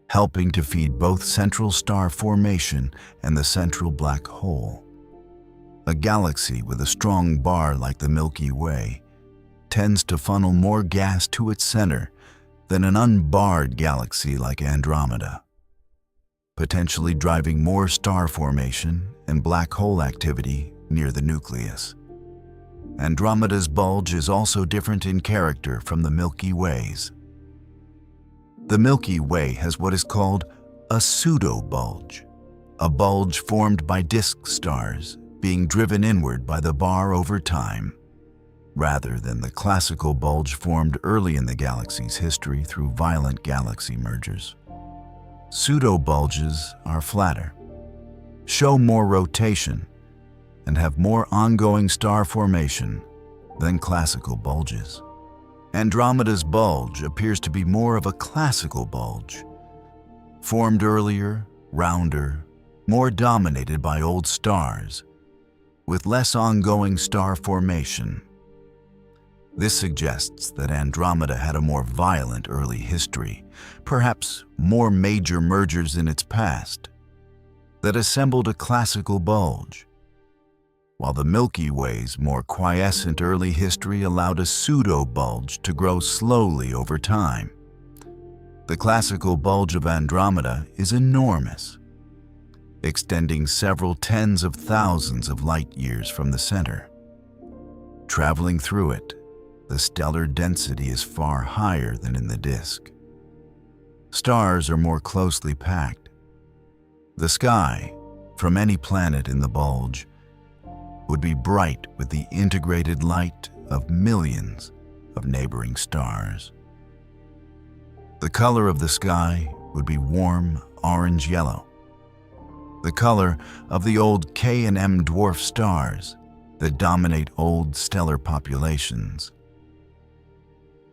helping to feed both central star formation and the central black hole. A galaxy with a strong bar like the Milky Way tends to funnel more gas to its center than an unbarred galaxy like Andromeda, potentially driving more star formation and black hole activity near the nucleus. Andromeda's bulge is also different in character from the Milky Way's. The Milky Way has what is called a pseudo-bulge, a bulge formed by disk stars being driven inward by the bar over time, rather than the classical bulge formed early in the galaxy's history through violent galaxy mergers. Pseudo-bulges are flatter, show more rotation, and have more ongoing star formation than classical bulges. Andromeda's bulge appears to be more of a classical bulge, formed earlier, rounder, more dominated by old stars, with less ongoing star formation. This suggests that Andromeda had a more violent early history, perhaps more major mergers in its past, that assembled a classical bulge, while the Milky Way's more quiescent early history allowed a pseudo-bulge to grow slowly over time. The classical bulge of Andromeda is enormous, extending several tens of thousands of light-years from the center. Traveling through it, the stellar density is far higher than in the disk. Stars are more closely packed. The sky, from any planet in the bulge, would be bright with the integrated light of millions of neighboring stars. The color of the sky would be warm orange-yellow, the color of the old K and M dwarf stars that dominate old stellar populations,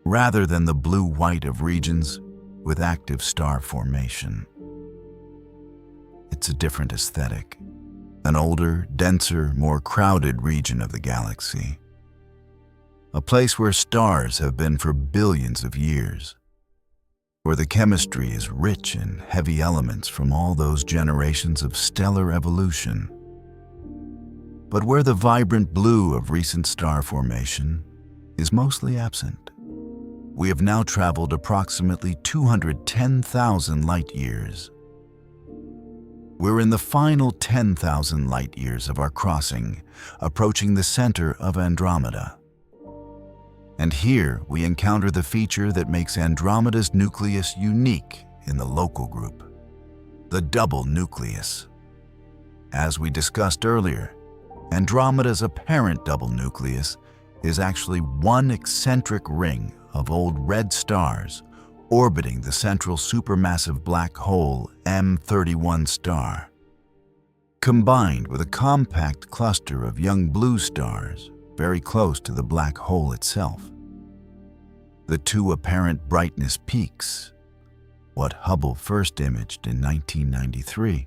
rather than the blue-white of regions with active star formation. It's a different aesthetic, an older, denser, more crowded region of the galaxy, a place where stars have been for billions of years, where the chemistry is rich in heavy elements from all those generations of stellar evolution, but where the vibrant blue of recent star formation is mostly absent. We have now traveled approximately 210,000 light-years. We're in the final 10,000 light-years of our crossing, approaching the center of Andromeda. And here we encounter the feature that makes Andromeda's nucleus unique in the local group, the double nucleus. As we discussed earlier, Andromeda's apparent double nucleus is actually one eccentric ring of old red stars orbiting the central supermassive black hole M31 star, combined with a compact cluster of young blue stars very close to the black hole itself. The two apparent brightness peaks, what Hubble first imaged in 1993,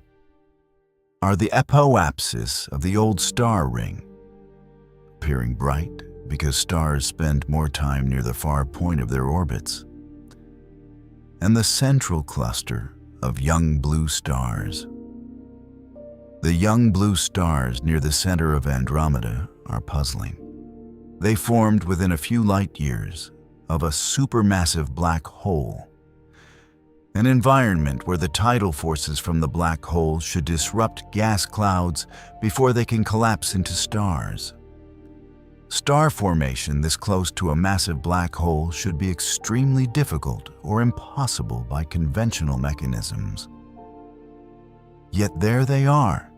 are the apoapsis of the old star ring, appearing bright because stars spend more time near the far point of their orbits, and the central cluster of young blue stars. The young blue stars near the center of Andromeda are puzzling. They formed within a few light-years of a supermassive black hole, an environment where the tidal forces from the black hole should disrupt gas clouds before they can collapse into stars. Star formation this close to a massive black hole should be extremely difficult or impossible by conventional mechanisms. Yet there they are,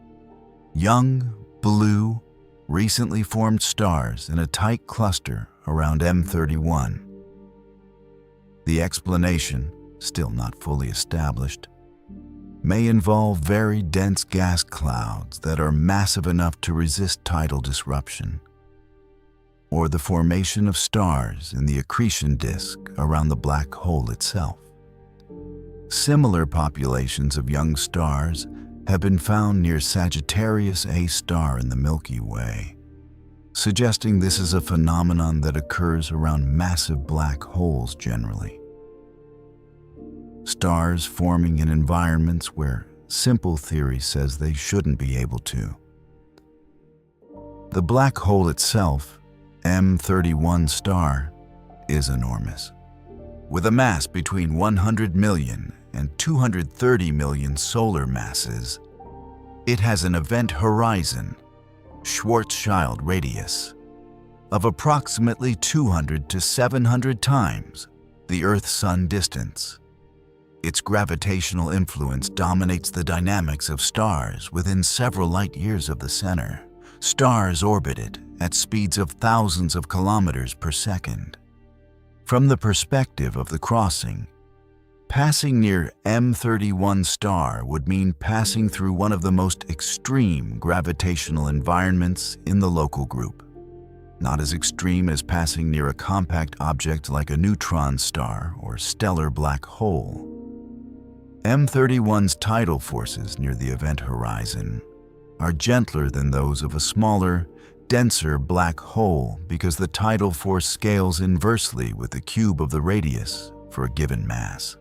young, blue, recently formed stars in a tight cluster around M31. The explanation, still not fully established, may involve very dense gas clouds that are massive enough to resist tidal disruption, or the formation of stars in the accretion disk around the black hole itself. Similar populations of young stars have been found near Sagittarius A star in the Milky Way, suggesting this is a phenomenon that occurs around massive black holes generally. Stars forming in environments where simple theory says they shouldn't be able to. The black hole itself, M31 star, is enormous, with a mass between 100 million and 230 million solar masses. It has an event horizon, Schwarzschild radius, of approximately 200 to 700 times the Earth-Sun distance. Its gravitational influence dominates the dynamics of stars within several light-years of the center. Stars orbited at speeds of thousands of kilometers per second. From the perspective of the crossing, passing near M31 star would mean passing through one of the most extreme gravitational environments in the local group. Not as extreme as passing near a compact object like a neutron star or stellar black hole. M31's tidal forces near the event horizon are gentler than those of a smaller, denser black hole because the tidal force scales inversely with the cube of the radius for a given mass.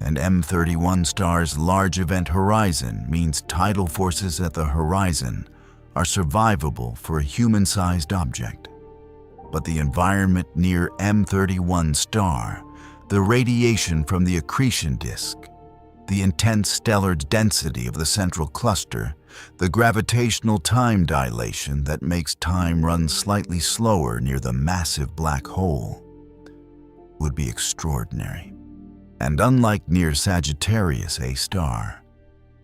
An M31 star's large event horizon means tidal forces at the horizon are survivable for a human-sized object. But the environment near M31 star, the radiation from the accretion disk, the intense stellar density of the central cluster, the gravitational time dilation that makes time run slightly slower near the massive black hole, would be extraordinary. And unlike near Sagittarius A star,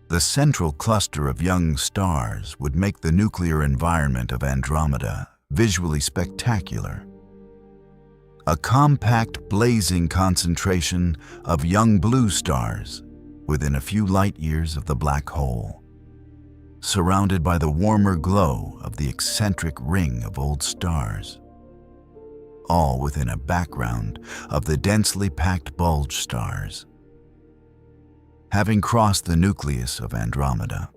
the central cluster of young stars would make the nuclear environment of Andromeda visually spectacular. A compact, blazing concentration of young blue stars within a few light years of the black hole, surrounded by the warmer glow of the eccentric ring of old stars, all within a background of the densely packed bulge stars. Having crossed the nucleus of Andromeda,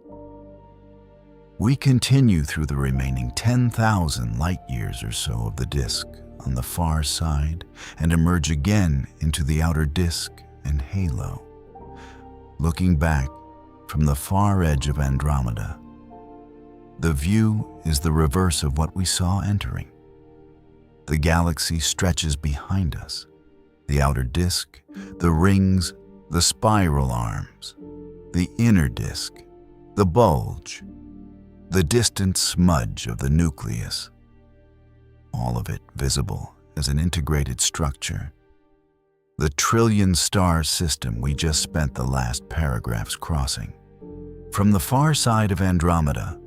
we continue through the remaining 10,000 light-years or so of the disk on the far side and emerge again into the outer disk and halo. Looking back from the far edge of Andromeda, the view is the reverse of what we saw entering. The galaxy stretches behind us, the outer disk, the rings, the spiral arms, the inner disk, the bulge, the distant smudge of the nucleus, all of it visible as an integrated structure. The trillion-star system we just spent the last paragraphs crossing. From the far side of Andromeda,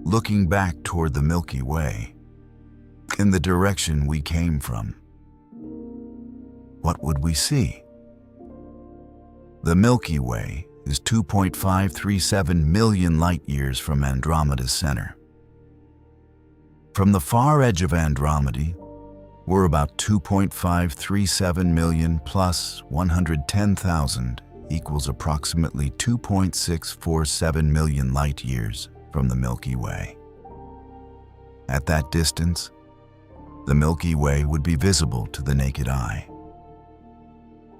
looking back toward the Milky Way, in the direction we came from, what would we see? The Milky Way is 2.537 million light-years from Andromeda's center. From the far edge of Andromeda, we're about 2.537 million plus 110,000 equals approximately 2.647 million light-years from the Milky Way. At that distance, the Milky Way would be visible to the naked eye.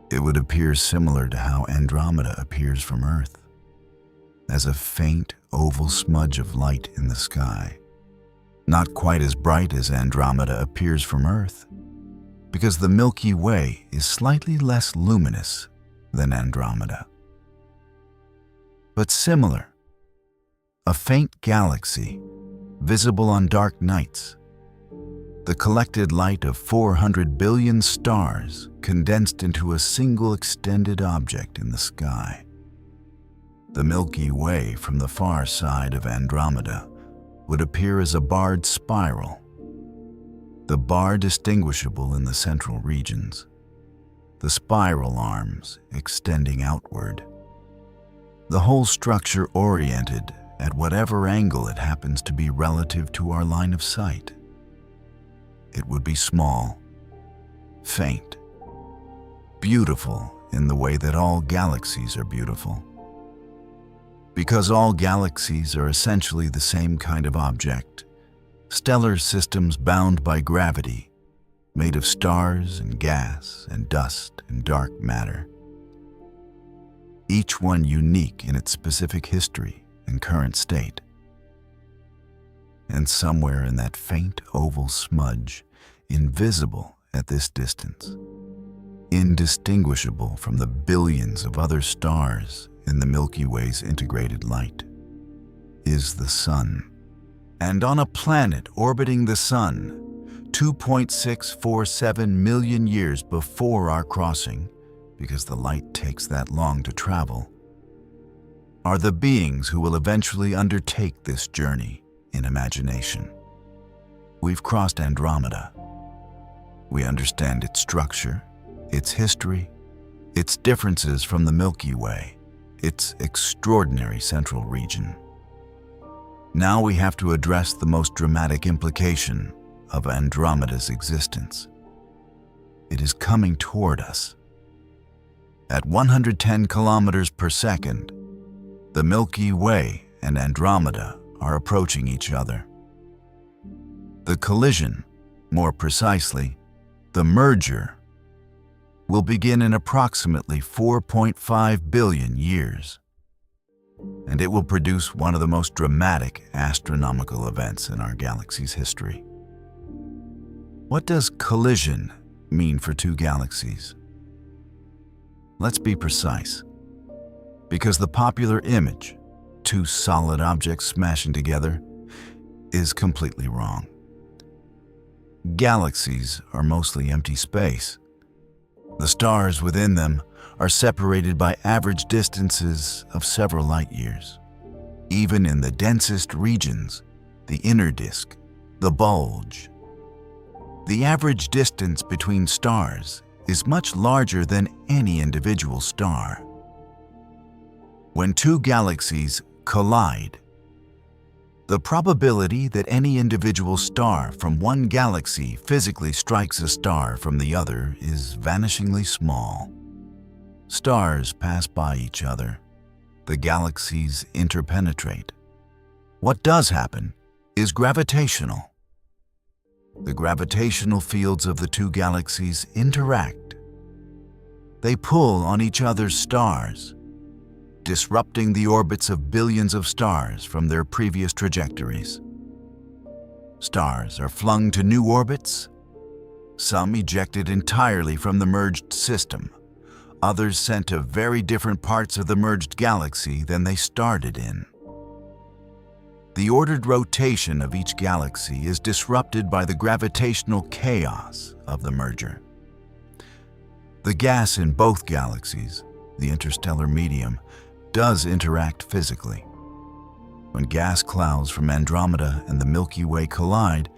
It would appear similar to how Andromeda appears from Earth, as a faint oval smudge of light in the sky. Not quite as bright as Andromeda appears from Earth, because the Milky Way is slightly less luminous than Andromeda. But similar, a faint galaxy visible on dark nights, the collected light of 400 billion stars condensed into a single extended object in the sky. The Milky Way from the far side of Andromeda would appear as a barred spiral, the bar distinguishable in the central regions, the spiral arms extending outward, the whole structure oriented at whatever angle it happens to be relative to our line of sight. It would be small, faint, beautiful in the way that all galaxies are beautiful. Because all galaxies are essentially the same kind of object, stellar systems bound by gravity, made of stars and gas and dust and dark matter. Each one unique in its specific history and current state. And somewhere in that faint oval smudge, invisible at this distance, indistinguishable from the billions of other stars in the Milky Way's integrated light, is the Sun. And on a planet orbiting the Sun, 2.647 million years before our crossing, because the light takes that long to travel, are the beings who will eventually undertake this journey in imagination. We've crossed Andromeda. We understand its structure, its history, its differences from the Milky Way, its extraordinary central region. Now we have to address the most dramatic implication of Andromeda's existence. It is coming toward us. At 110 kilometers per second, the Milky Way and Andromeda are approaching each other. The collision, more precisely, the merger, will begin in approximately 4.5 billion years, and it will produce one of the most dramatic astronomical events in our galaxy's history. What does collision mean for two galaxies? Let's be precise, because the popular image, two solid objects smashing together, is completely wrong. Galaxies are mostly empty space. The stars within them are separated by average distances of several light years. Even in the densest regions, the inner disk, the bulge, the average distance between stars is much larger than any individual star. When two galaxies collide, the probability that any individual star from one galaxy physically strikes a star from the other is vanishingly small. Stars pass by each other. The galaxies interpenetrate. What does happen is gravitational. The gravitational fields of the two galaxies interact. They pull on each other's stars, disrupting the orbits of billions of stars from their previous trajectories. Stars are flung to new orbits, some ejected entirely from the merged system, others sent to very different parts of the merged galaxy than they started in. The ordered rotation of each galaxy is disrupted by the gravitational chaos of the merger. The gas in both galaxies, the interstellar medium, does interact physically. When gas clouds from Andromeda and the Milky Way collide,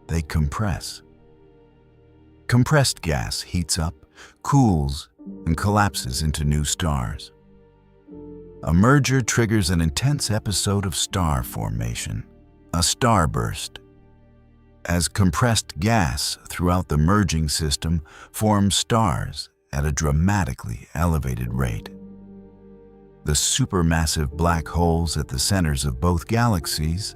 they compress. Compressed gas heats up, cools, and collapses into new stars. A merger triggers an intense episode of star formation, a starburst, as compressed gas throughout the merging system forms stars at a dramatically elevated rate. The supermassive black holes at the centers of both galaxies,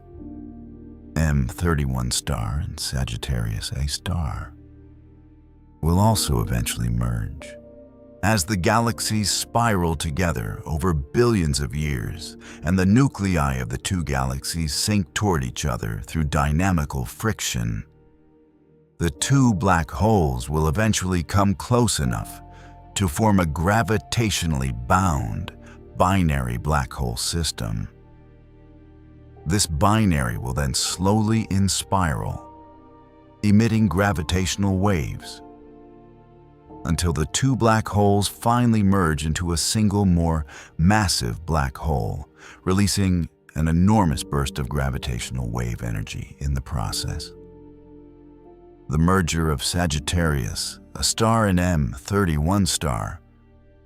M31 star and Sagittarius A star, will also eventually merge. As the galaxies spiral together over billions of years and the nuclei of the two galaxies sink toward each other through dynamical friction, the two black holes will eventually come close enough to form a gravitationally bound binary black hole system. This binary will then slowly inspiral, emitting gravitational waves, until the two black holes finally merge into a single, more massive black hole, releasing an enormous burst of gravitational wave energy in the process. The merger of Sagittarius, a star, and M31 star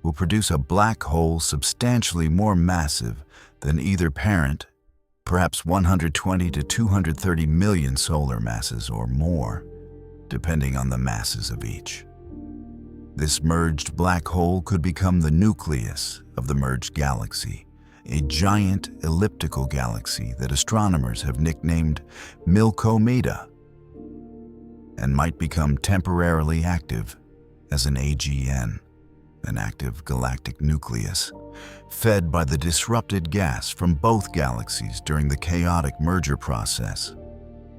will produce a black hole substantially more massive than either parent, perhaps 120 to 230 million solar masses or more, depending on the masses of each. This merged black hole could become the nucleus of the merged galaxy, a giant elliptical galaxy that astronomers have nicknamed Milky, and might become temporarily active as an AGN, an active galactic nucleus, fed by the disrupted gas from both galaxies during the chaotic merger process.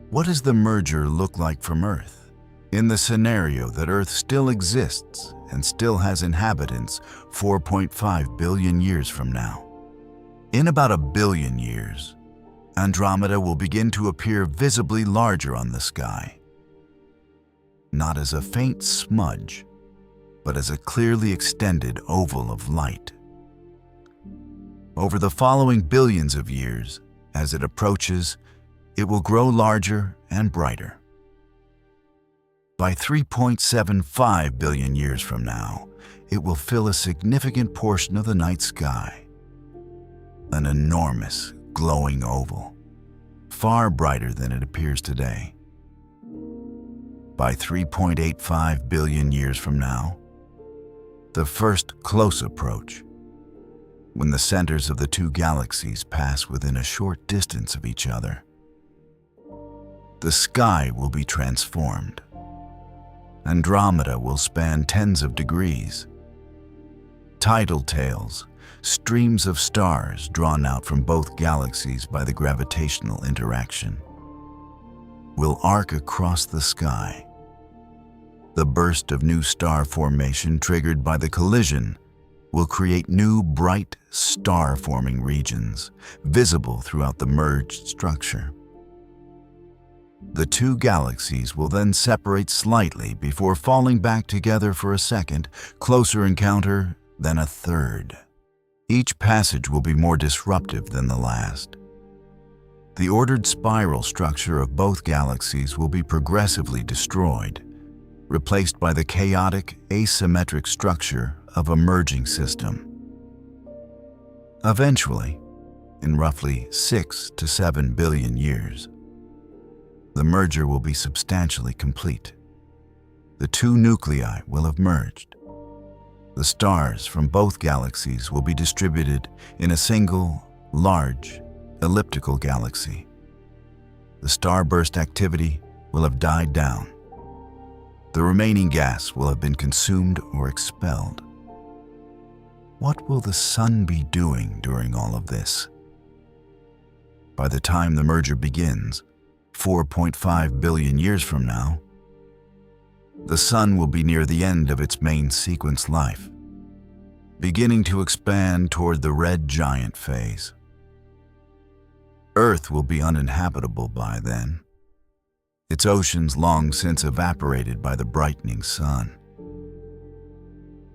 What does the merger look like from Earth? In the scenario that Earth still exists and still has inhabitants 4.5 billion years from now. In about 1 billion years, Andromeda will begin to appear visibly larger on the sky, not as a faint smudge, but as a clearly extended oval of light. Over the following billions of years, as it approaches, it will grow larger and brighter. By 3.75 billion years from now, it will fill a significant portion of the night sky. An enormous, glowing oval, far brighter than it appears today. By 3.85 billion years from now, the first close approach, when the centers of the two galaxies pass within a short distance of each other. the sky will be transformed. Andromeda will span tens of degrees. Tidal tails, streams of stars drawn out from both galaxies by the gravitational interaction, will arc across the sky. The burst of new star formation triggered by the collision will create new bright star-forming regions visible throughout the merged structure. The two galaxies will then separate slightly before falling back together for a second, closer encounter, then a third. Each passage will be more disruptive than the last. The ordered spiral structure of both galaxies will be progressively destroyed, replaced by the chaotic, asymmetric structure of a merging system. Eventually, in roughly 6 to 7 billion years, the merger will be substantially complete. The two nuclei will have merged. The stars from both galaxies will be distributed in a single, large, elliptical galaxy. The starburst activity will have died down. The remaining gas will have been consumed or expelled. What will the Sun be doing during all of this? By the time the merger begins, 4.5 billion years from now, the Sun will be near the end of its main sequence life, beginning to expand toward the red giant phase. Earth will be uninhabitable by then, its oceans long since evaporated by the brightening Sun.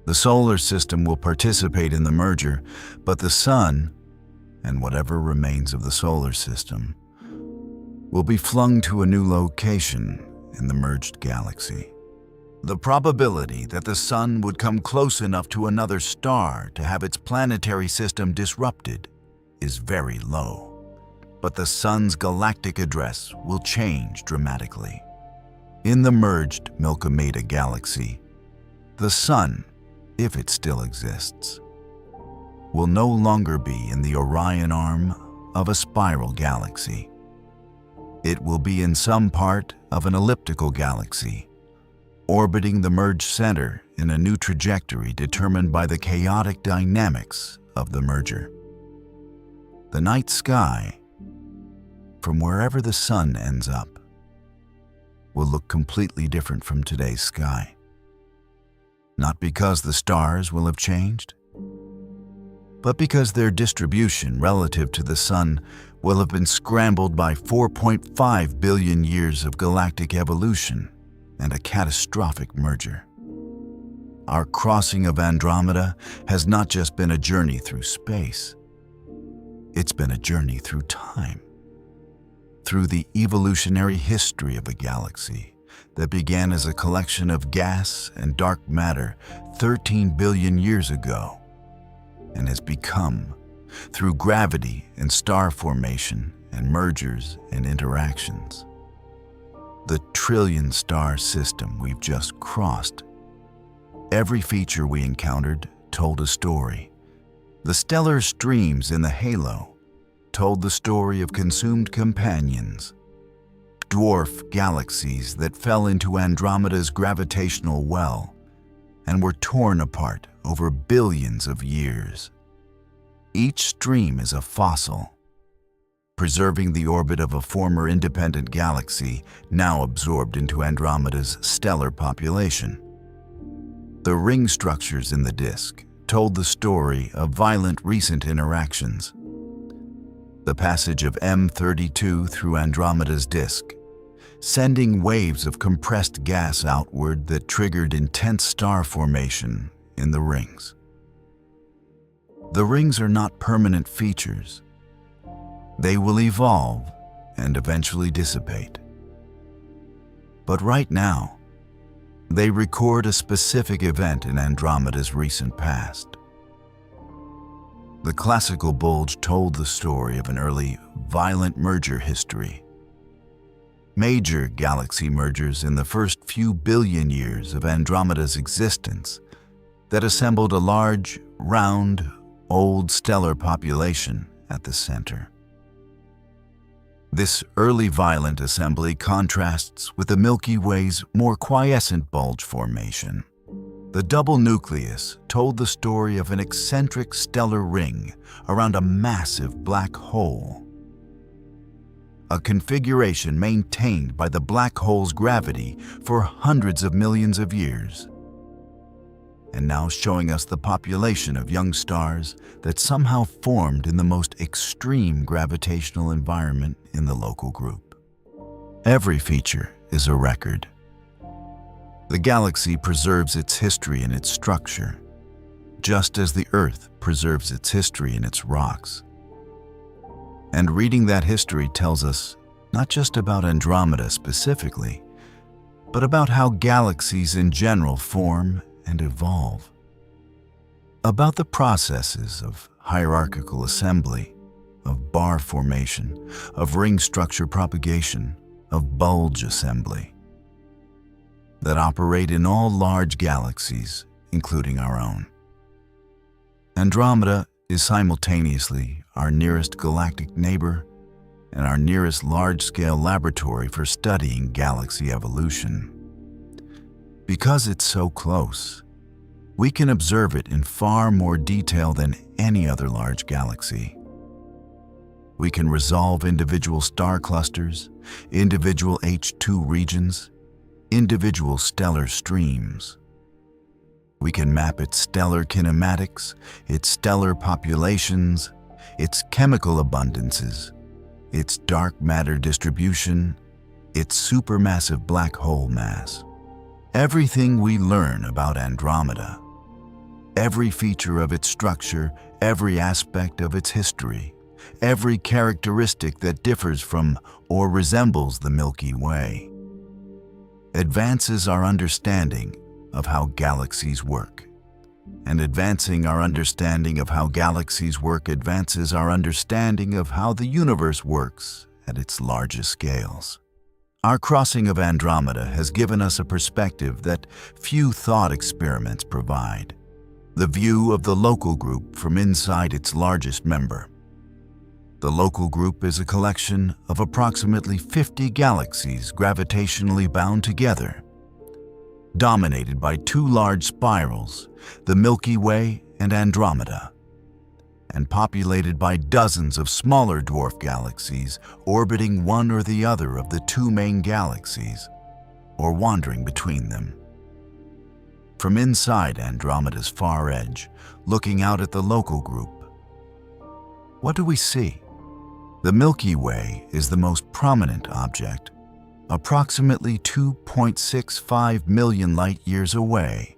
The solar system will participate in the merger, but the Sun, and whatever remains of the solar system, will be flung to a new location in the merged galaxy. The probability that the Sun would come close enough to another star to have its planetary system disrupted is very low. But the Sun's galactic address will change dramatically. In the merged Milky Galaxy, the Sun, if it still exists, will no longer be in the Orion arm of a spiral galaxy. It will be in some part of an elliptical galaxy, orbiting the merged center in a new trajectory determined by the chaotic dynamics of the merger. The night sky, from wherever the Sun ends up, will look completely different from today's sky. Not because the stars will have changed, but because their distribution relative to the Sun will have been scrambled by 4.5 billion years of galactic evolution and a catastrophic merger. Our crossing of Andromeda has not just been a journey through space, it's been a journey through time, through the evolutionary history of a galaxy that began as a collection of gas and dark matter 13 billion years ago and has become, through gravity and star formation and mergers and interactions, the trillion-star system we've just crossed. Every feature we encountered told a story. The stellar streams in the halo told the story of consumed companions, dwarf galaxies that fell into Andromeda's gravitational well and were torn apart over billions of years. Each stream is a fossil, preserving the orbit of a former independent galaxy now absorbed into Andromeda's stellar population. The ring structures in the disk told the story of violent recent interactions. The passage of M32 through Andromeda's disk, sending waves of compressed gas outward that triggered intense star formation in the rings. The rings are not permanent features. They will evolve and eventually dissipate. But right now, they record a specific event in Andromeda's recent past. The classical bulge told the story of an early, violent merger history. Major galaxy mergers in the first few billion years of Andromeda's existence that assembled a large, round, old stellar population at the center. This early violent assembly contrasts with the Milky Way's more quiescent bulge formation. The double nucleus told the story of an eccentric stellar ring around a massive black hole, a configuration maintained by the black hole's gravity for hundreds of millions of years, and now showing us the population of young stars that somehow formed in the most extreme gravitational environment in the local group. Every feature is a record. The galaxy preserves its history in its structure, just as the Earth preserves its history in its rocks. And reading that history tells us not just about Andromeda specifically, but about how galaxies in general form and evolve. About the processes of hierarchical assembly, of bar formation, of ring structure propagation, of bulge assembly, that operate in all large galaxies, including our own. Andromeda is simultaneously our nearest galactic neighbor and our nearest large-scale laboratory for studying galaxy evolution. Because it's so close, we can observe it in far more detail than any other large galaxy. We can resolve individual star clusters, individual H2 regions, individual stellar streams. We can map its stellar kinematics, its stellar populations, its chemical abundances, its dark matter distribution, its supermassive black hole mass. Everything we learn about Andromeda, every feature of its structure, every aspect of its history, every characteristic that differs from or resembles the Milky Way, advances our understanding of how galaxies work. And advancing our understanding of how galaxies work advances our understanding of how the universe works at its largest scales. Our crossing of Andromeda has given us a perspective that few thought experiments provide: the view of the local group from inside its largest member. The local group is a collection of approximately 50 galaxies gravitationally bound together, dominated by two large spirals, the Milky Way and Andromeda, and populated by dozens of smaller dwarf galaxies orbiting one or the other of the two main galaxies, or wandering between them. From inside Andromeda's far edge, looking out at the local group, what do we see? The Milky Way is the most prominent object, approximately 2.65 million light-years away,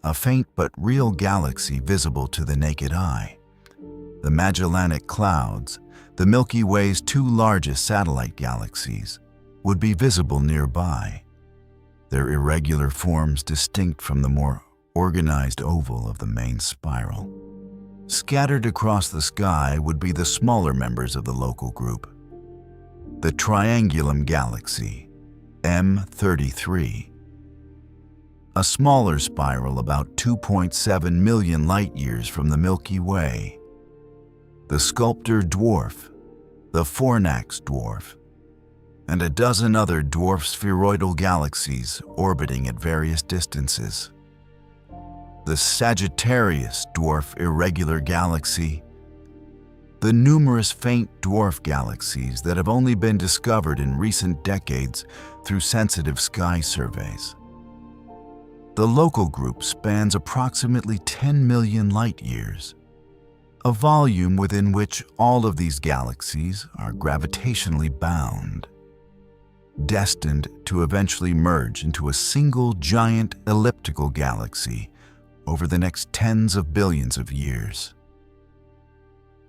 a faint but real galaxy visible to the naked eye. The Magellanic Clouds, the Milky Way's two largest satellite galaxies, would be visible nearby, their irregular forms distinct from the more organized oval of the main spiral. Scattered across the sky would be the smaller members of the local group. The Triangulum Galaxy, M33, a smaller spiral about 2.7 million light-years from the Milky Way. The Sculptor Dwarf, the Fornax Dwarf, and a dozen other dwarf spheroidal galaxies orbiting at various distances. The Sagittarius Dwarf Irregular Galaxy, the numerous faint dwarf galaxies that have only been discovered in recent decades through sensitive sky surveys. The local group spans approximately 10 million light-years, a volume within which all of these galaxies are gravitationally bound, destined to eventually merge into a single giant elliptical galaxy over the next tens of billions of years.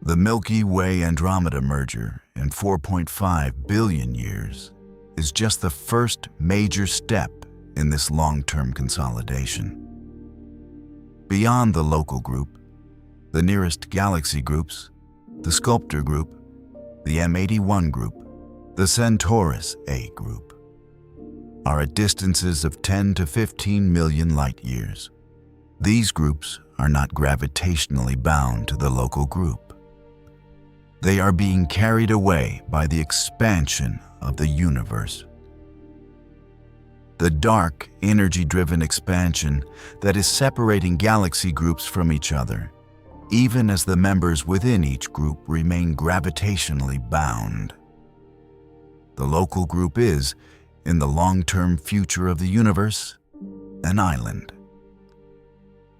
The Milky Way-Andromeda merger in 4.5 billion years is just the first major step in this long-term consolidation. Beyond the local group, the nearest galaxy groups, the Sculptor group, the M81 group, the Centaurus A group, are at distances of 10 to 15 million light-years. These groups are not gravitationally bound to the local group. They are being carried away by the expansion of the universe. The dark, energy-driven expansion that is separating galaxy groups from each other, even as the members within each group remain gravitationally bound. The local group is, in the long-term future of the universe, an island.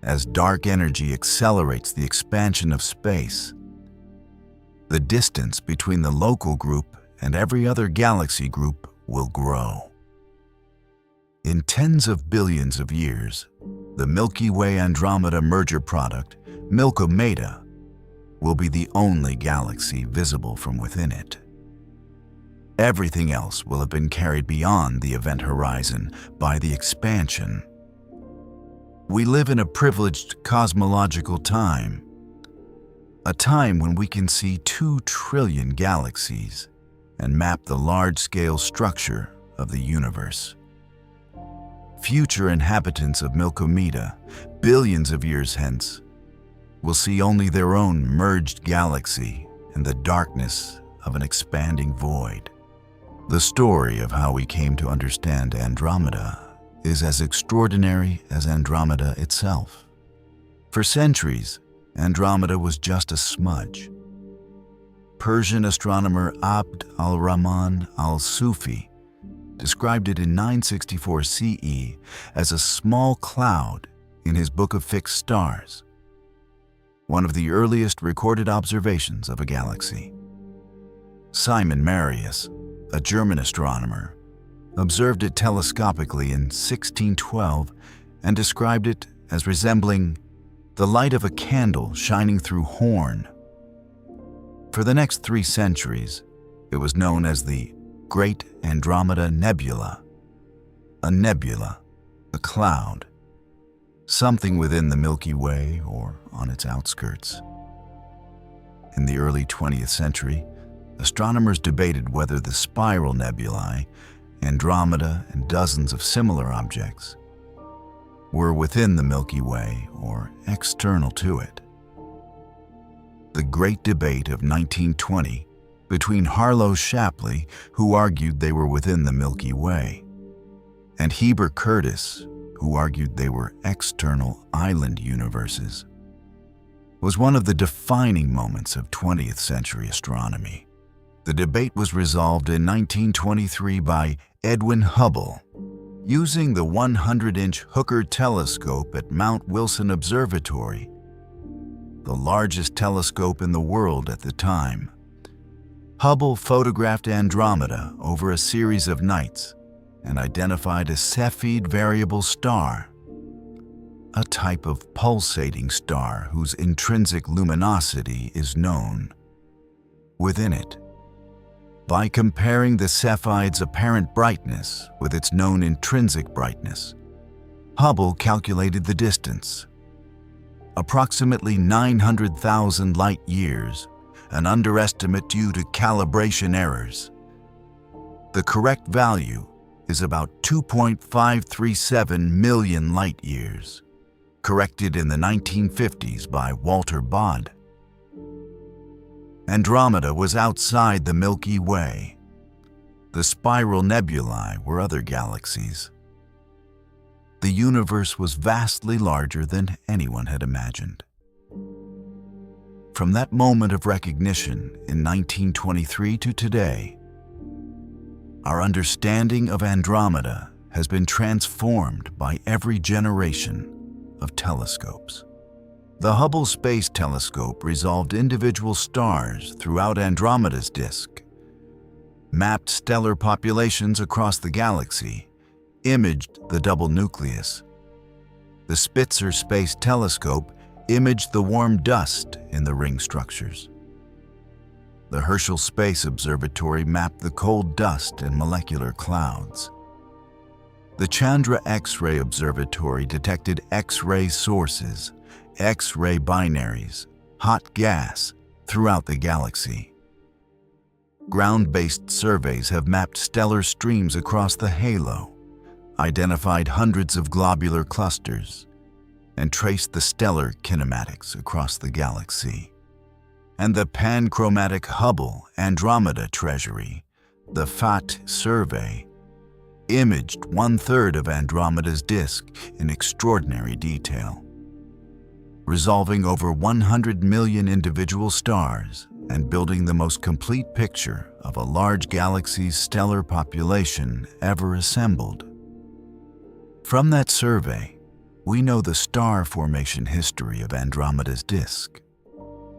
As dark energy accelerates the expansion of space, the distance between the local group and every other galaxy group will grow. In tens of billions of years, the Milky Way Andromeda merger product, Milkomeda, will be the only galaxy visible from within it. Everything else will have been carried beyond the event horizon by the expansion. We live in a privileged cosmological time, a time when we can see 2 trillion galaxies and map the large-scale structure of the universe. Future inhabitants of Milkomeda, billions of years hence, will see only their own merged galaxy in the darkness of an expanding void. The story of how we came to understand Andromeda is as extraordinary as Andromeda itself. For centuries, Andromeda was just a smudge. Persian astronomer Abd al-Rahman al-Sufi described it in 964 CE as a small cloud in his Book of Fixed Stars, one of the earliest recorded observations of a galaxy. Simon Marius, a German astronomer, observed it telescopically in 1612 and described it as resembling the light of a candle shining through horn. For the next 3 centuries, it was known as the Great Andromeda Nebula. A cloud, something within the Milky Way or on its outskirts. In the early 20th century, astronomers debated whether the spiral nebulae, Andromeda, and dozens of similar objects were within the Milky Way or external to it. The great debate of 1920 between Harlow Shapley, who argued they were within the Milky Way, and Heber Curtis, who argued they were external island universes, was one of the defining moments of 20th century astronomy. The debate was resolved in 1923 by Edwin Hubble, using the 100-inch Hooker telescope at Mount Wilson Observatory, the largest telescope in the world at the time. Hubble photographed Andromeda over a series of nights and identified a Cepheid variable star, a type of pulsating star whose intrinsic luminosity is known. Within it, by comparing the Cepheids' apparent brightness with its known intrinsic brightness, Hubble calculated the distance, approximately 900,000 light-years, an underestimate due to calibration errors. The correct value is about 2.537 million light-years, corrected in the 1950s by Walter Baade. Andromeda was outside the Milky Way. The spiral nebulae were other galaxies. The universe was vastly larger than anyone had imagined. From that moment of recognition in 1923 to today, our understanding of Andromeda has been transformed by every generation of telescopes. The Hubble Space Telescope resolved individual stars throughout Andromeda's disk, mapped stellar populations across the galaxy, imaged the double nucleus. The Spitzer Space Telescope imaged the warm dust in the ring structures. The Herschel Space Observatory mapped the cold dust and molecular clouds. The Chandra X-ray Observatory detected X-ray sources, X-ray binaries, hot gas throughout the galaxy. Ground-based surveys have mapped stellar streams across the halo, identified hundreds of globular clusters, and traced the stellar kinematics across the galaxy. and the panchromatic Hubble Andromeda Treasury, the FAT survey, imaged 1/3 of Andromeda's disk in extraordinary detail, resolving over 100 million individual stars and building the most complete picture of a large galaxy's stellar population ever assembled. From that survey, we know the star formation history of Andromeda's disk.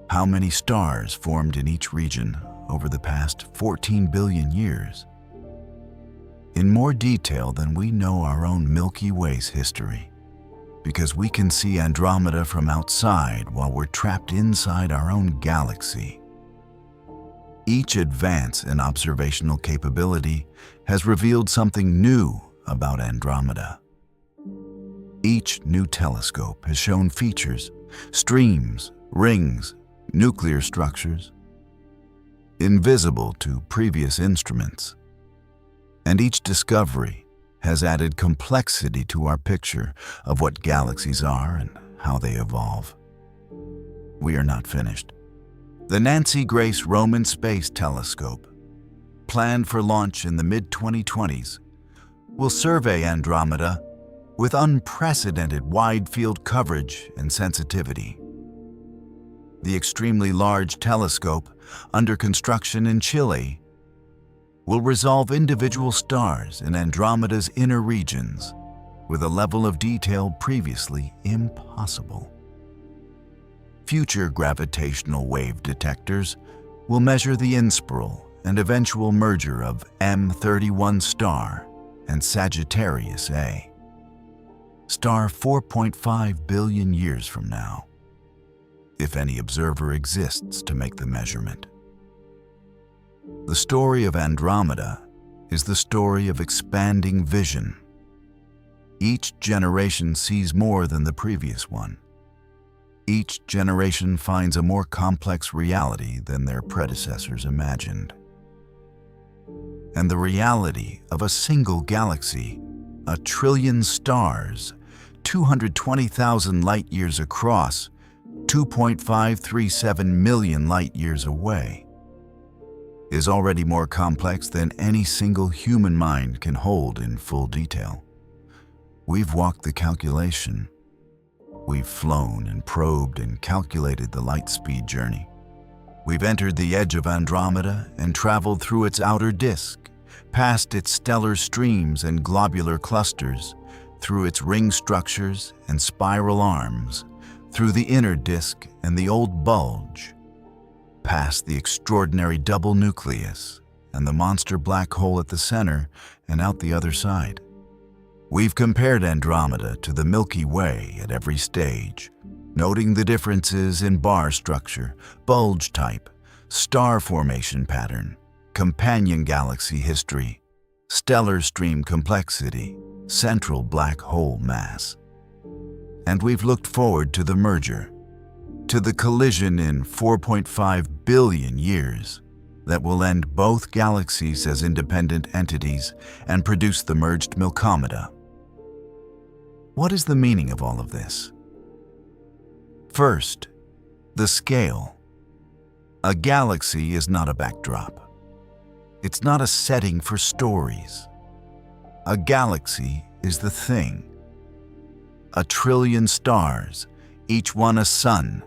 How many stars formed in each region over the past 14 billion years? In more detail than we know our own Milky Way's history, because we can see Andromeda from outside while we're trapped inside our own galaxy. Each advance in observational capability has revealed something new about Andromeda. Each new telescope has shown features, streams, rings, nuclear structures, invisible to previous instruments. And each discovery has added complexity to our picture of what galaxies are and how they evolve. We are not finished. The Nancy Grace Roman Space Telescope, planned for launch in the mid-2020s, will survey Andromeda with unprecedented wide-field coverage and sensitivity. The extremely large telescope, under construction in Chile, will resolve individual stars in Andromeda's inner regions with a level of detail previously impossible. Future gravitational wave detectors will measure the inspiral and eventual merger of M31 star and Sagittarius A, star 4.5 billion years from now, if any observer exists to make the measurement. The story of Andromeda is the story of expanding vision. Each generation sees more than the previous one. Each generation finds a more complex reality than their predecessors imagined. And the reality of a single galaxy, a trillion stars, 220,000 light-years across, 2.537 million light-years away, is already more complex than any single human mind can hold in full detail. We've walked the calculation. We've flown and probed and calculated the light speed journey. We've entered the edge of Andromeda and traveled through its outer disk, past its stellar streams and globular clusters, through its ring structures and spiral arms, through the inner disk and the old bulge, past the extraordinary double nucleus and the monster black hole at the center and out the other side. We've compared Andromeda to the Milky Way at every stage, noting the differences in bar structure, bulge type, star formation pattern, companion galaxy history, stellar stream complexity, central black hole mass. And we've looked forward to the merger, to the collision in 4.5 billion years that will end both galaxies as independent entities and produce the merged Milkomeda. What is the meaning of all of this? First, the scale. A galaxy is not a backdrop. It's not a setting for stories. A galaxy is the thing. A trillion stars, each one a sun,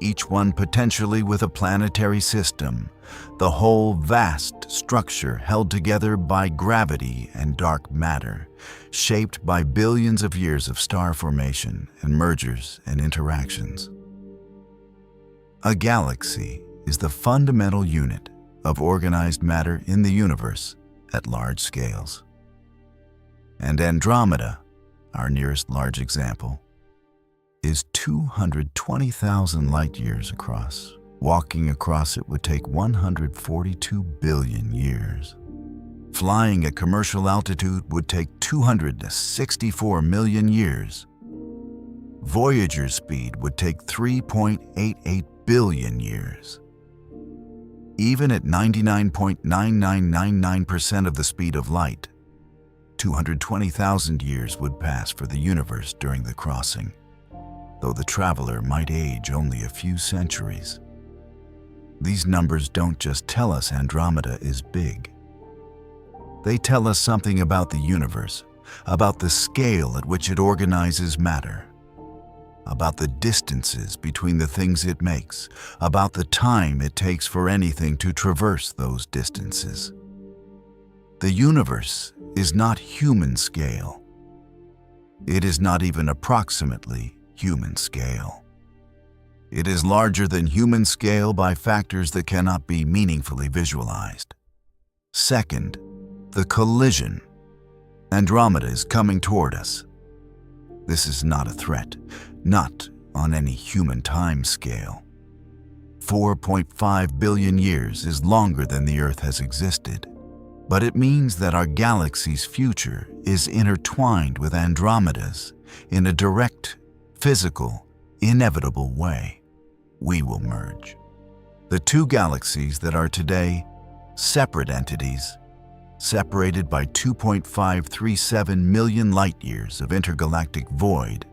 each one potentially with a planetary system, the whole vast structure held together by gravity and dark matter, shaped by billions of years of star formation and mergers and interactions. A galaxy is the fundamental unit of organized matter in the universe at large scales. And Andromeda, our nearest large example, is 220,000 light-years across. Walking across it would take 142 billion years. Flying at commercial altitude would take 264 million years. Voyager's speed would take 3.88 billion years. Even at 99.9999% of the speed of light, 220,000 years would pass for the universe during the crossing, though the traveler might age only a few centuries. These numbers don't just tell us Andromeda is big. They tell us something about the universe, about the scale at which it organizes matter, about the distances between the things it makes, about the time it takes for anything to traverse those distances. The universe is not human scale. It is not even approximately human scale. It is larger than human scale by factors that cannot be meaningfully visualized. Second, the collision. Andromeda is coming toward us. This is not a threat, not on any human time scale. 4.5 billion years is longer than the Earth has existed, but it means that our galaxy's future is intertwined with Andromeda's in a direct, physical, inevitable way. We will merge. The two galaxies that are today separate entities, separated by 2.537 million light-years of intergalactic void,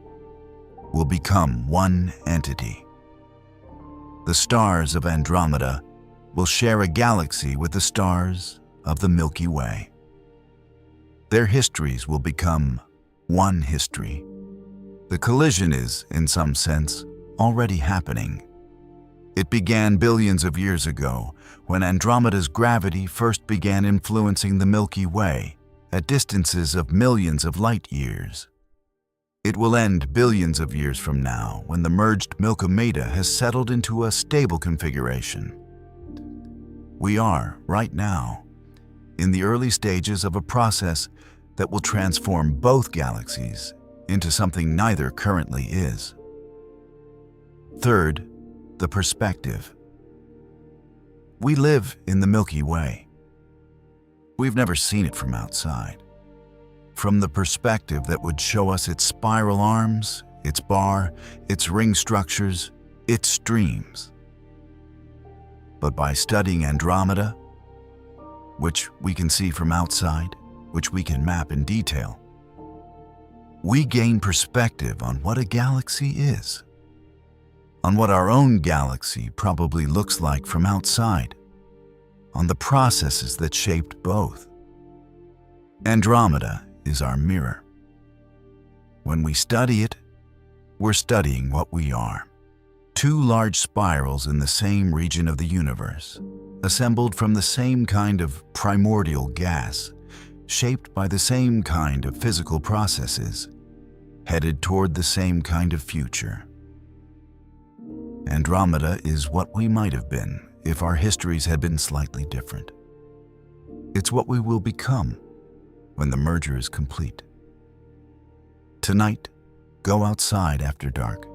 will become one entity. The stars of Andromeda will share a galaxy with the stars of the Milky Way. Their histories will become one history. The collision is, in some sense, already happening. It began billions of years ago when Andromeda's gravity first began influencing the Milky Way at distances of millions of light-years. It will end billions of years from now when the merged Andromeda has settled into a stable configuration. We are, right now, in the early stages of a process that will transform both galaxies into something neither currently is. Third, the perspective. We live in the Milky Way. We've never seen it from outside. From the perspective that would show us its spiral arms, its bar, its ring structures, its streams. But by studying Andromeda, which we can see from outside, which we can map in detail, we gain perspective on what a galaxy is, on what our own galaxy probably looks like from outside, on the processes that shaped both. Andromeda is our mirror. When we study it, we're studying what we are. Two large spirals in the same region of the universe, assembled from the same kind of primordial gas, shaped by the same kind of physical processes, headed toward the same kind of future. Andromeda is what we might have been if our histories had been slightly different. It's what we will become when the merger is complete. Tonight, go outside after dark.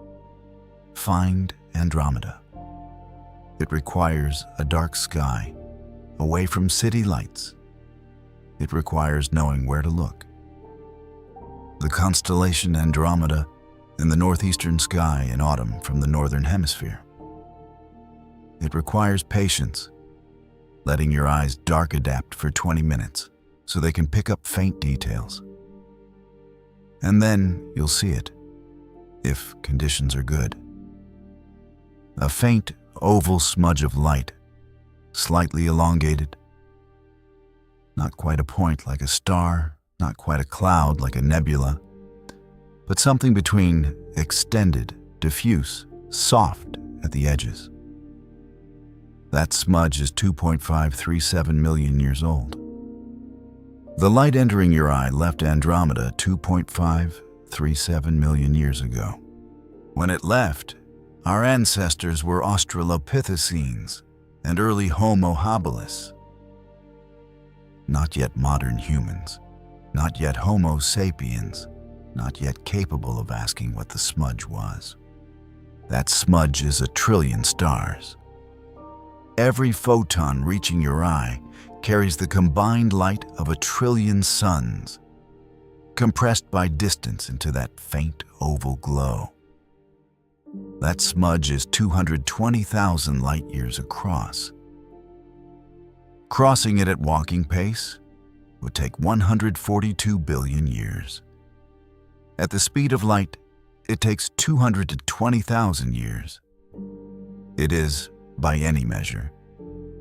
Find Andromeda. It requires a dark sky, away from city lights. It requires knowing where to look. The constellation Andromeda in the northeastern sky in autumn from the northern hemisphere. It requires patience, letting your eyes dark adapt for 20 minutes so they can pick up faint details. And then you'll see it, if conditions are good. A faint oval smudge of light, slightly elongated. Not quite a point like a star, not quite a cloud like a nebula, but something between extended, diffuse, soft at the edges. That smudge is 2.537 million years old. The light entering your eye left Andromeda 2.537 million years ago. When it left, our ancestors were Australopithecines and early Homo habilis. Not yet modern humans, not yet Homo sapiens, not yet capable of asking what the smudge was. That smudge is 1 trillion stars. Every photon reaching your eye carries the combined light of 1 trillion suns, compressed by distance into that faint oval glow. That smudge is 220,000 light-years across. Crossing it at walking pace would take 142 billion years. At the speed of light, it takes 220,000 years. It is, by any measure,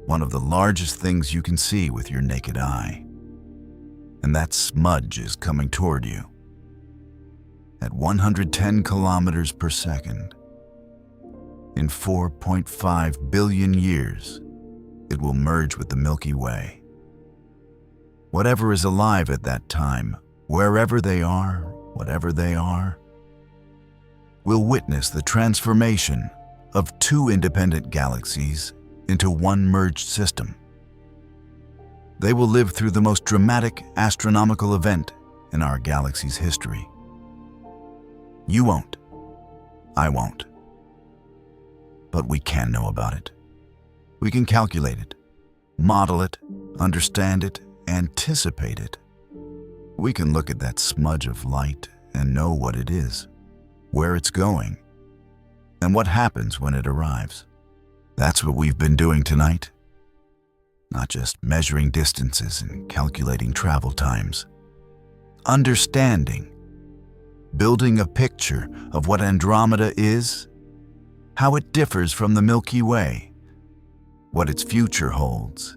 one of the largest things you can see with your naked eye. And that smudge is coming toward you. At 110 kilometers per second, in 4.5 billion years, it will merge with the Milky Way. Whatever is alive at that time, wherever they are, whatever they are, will witness the transformation of two independent galaxies into one merged system. They will live through the most dramatic astronomical event in our galaxy's history. You won't. I won't. But we can know about it. We can calculate it, model it, understand it, anticipate it. We can look at that smudge of light and know what it is, where it's going, and what happens when it arrives. That's what we've been doing tonight. Not just measuring distances and calculating travel times. Understanding, building a picture of what Andromeda is, how it differs from the Milky Way, what its future holds,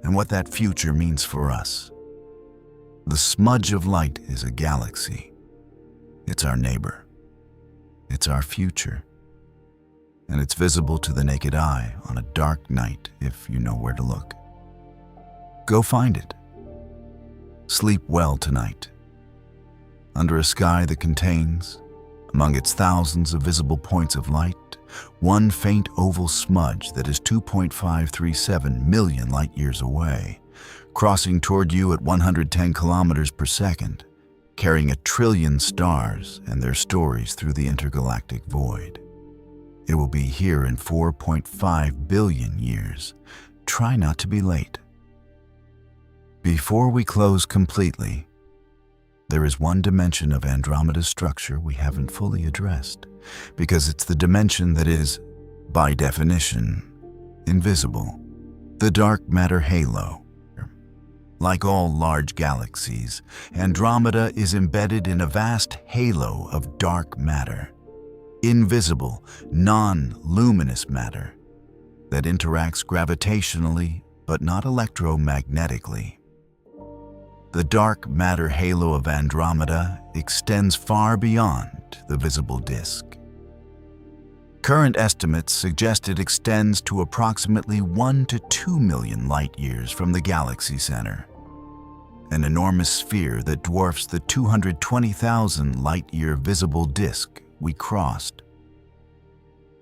and what that future means for us. The smudge of light is a galaxy. It's our neighbor. It's our future. And it's visible to the naked eye on a dark night if you know where to look. Go find it. Sleep well tonight. Under a sky that contains, among its thousands of visible points of light, one faint oval smudge that is 2.537 million light-years away, crossing toward you at 110 kilometers per second, carrying 1 trillion stars and their stories through the intergalactic void. It will be here in 4.5 billion years. Try not to be late. Before we close completely, there is one dimension of Andromeda's structure we haven't fully addressed, because it's the dimension that is, by definition, invisible. The dark matter halo. Like all large galaxies, Andromeda is embedded in a vast halo of dark matter, invisible, non-luminous matter that interacts gravitationally but not electromagnetically. The dark matter halo of Andromeda extends far beyond the visible disk. Current estimates suggest it extends to approximately 1 to 2 million light-years from the galaxy center, an enormous sphere that dwarfs the 220,000 light-year visible disk we crossed.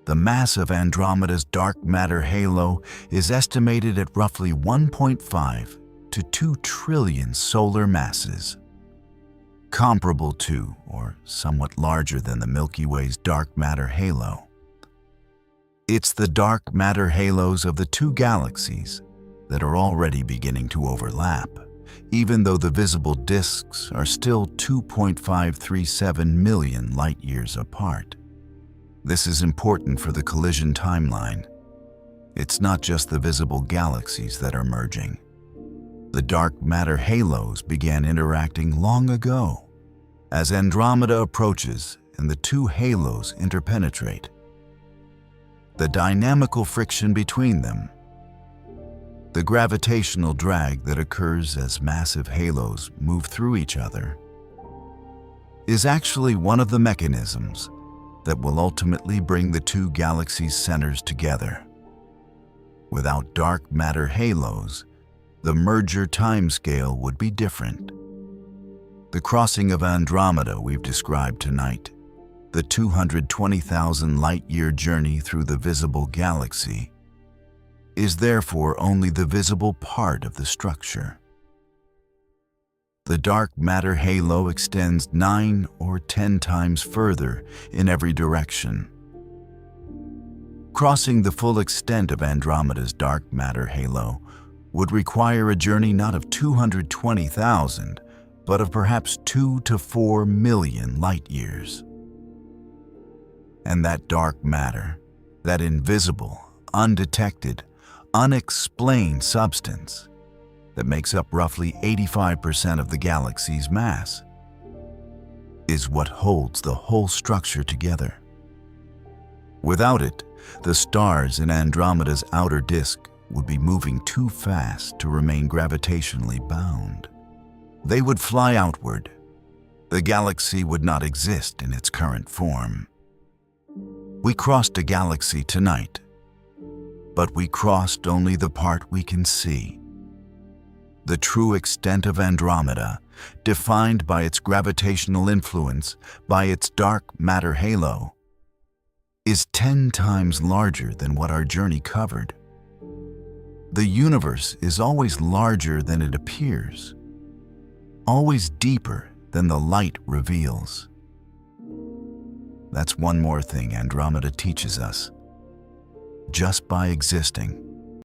The mass of Andromeda's dark matter halo is estimated at roughly 1.5 to 2 trillion solar masses, comparable to or somewhat larger than the Milky Way's dark matter halo. It's the dark matter halos of the two galaxies that are already beginning to overlap, even though the visible disks are still 2.537 million light-years apart. This is important for the collision timeline. It's not just the visible galaxies that are merging. The dark matter halos began interacting long ago, as Andromeda approaches and the two halos interpenetrate. The dynamical friction between them, the gravitational drag that occurs as massive halos move through each other, is actually one of the mechanisms that will ultimately bring the two galaxies' centers together. Without dark matter halos, the merger timescale would be different. The crossing of Andromeda we've described tonight, the 220,000 light-year journey through the visible galaxy, is therefore only the visible part of the structure. The dark matter halo extends 9 or 10 times further in every direction. Crossing the full extent of Andromeda's dark matter halo would require a journey not of 220,000, but of perhaps 2 to 4 million light-years. And that dark matter, that invisible, undetected, unexplained substance that makes up roughly 85% of the galaxy's mass, is what holds the whole structure together. Without it, the stars in Andromeda's outer disk would be moving too fast to remain gravitationally bound. They would fly outward. The galaxy would not exist in its current form. We crossed a galaxy tonight, but we crossed only the part we can see. The true extent of Andromeda, defined by its gravitational influence, by its dark matter halo, is 10 times larger than what our journey covered. The universe is always larger than it appears, always deeper than the light reveals. That's one more thing Andromeda teaches us. Just by existing,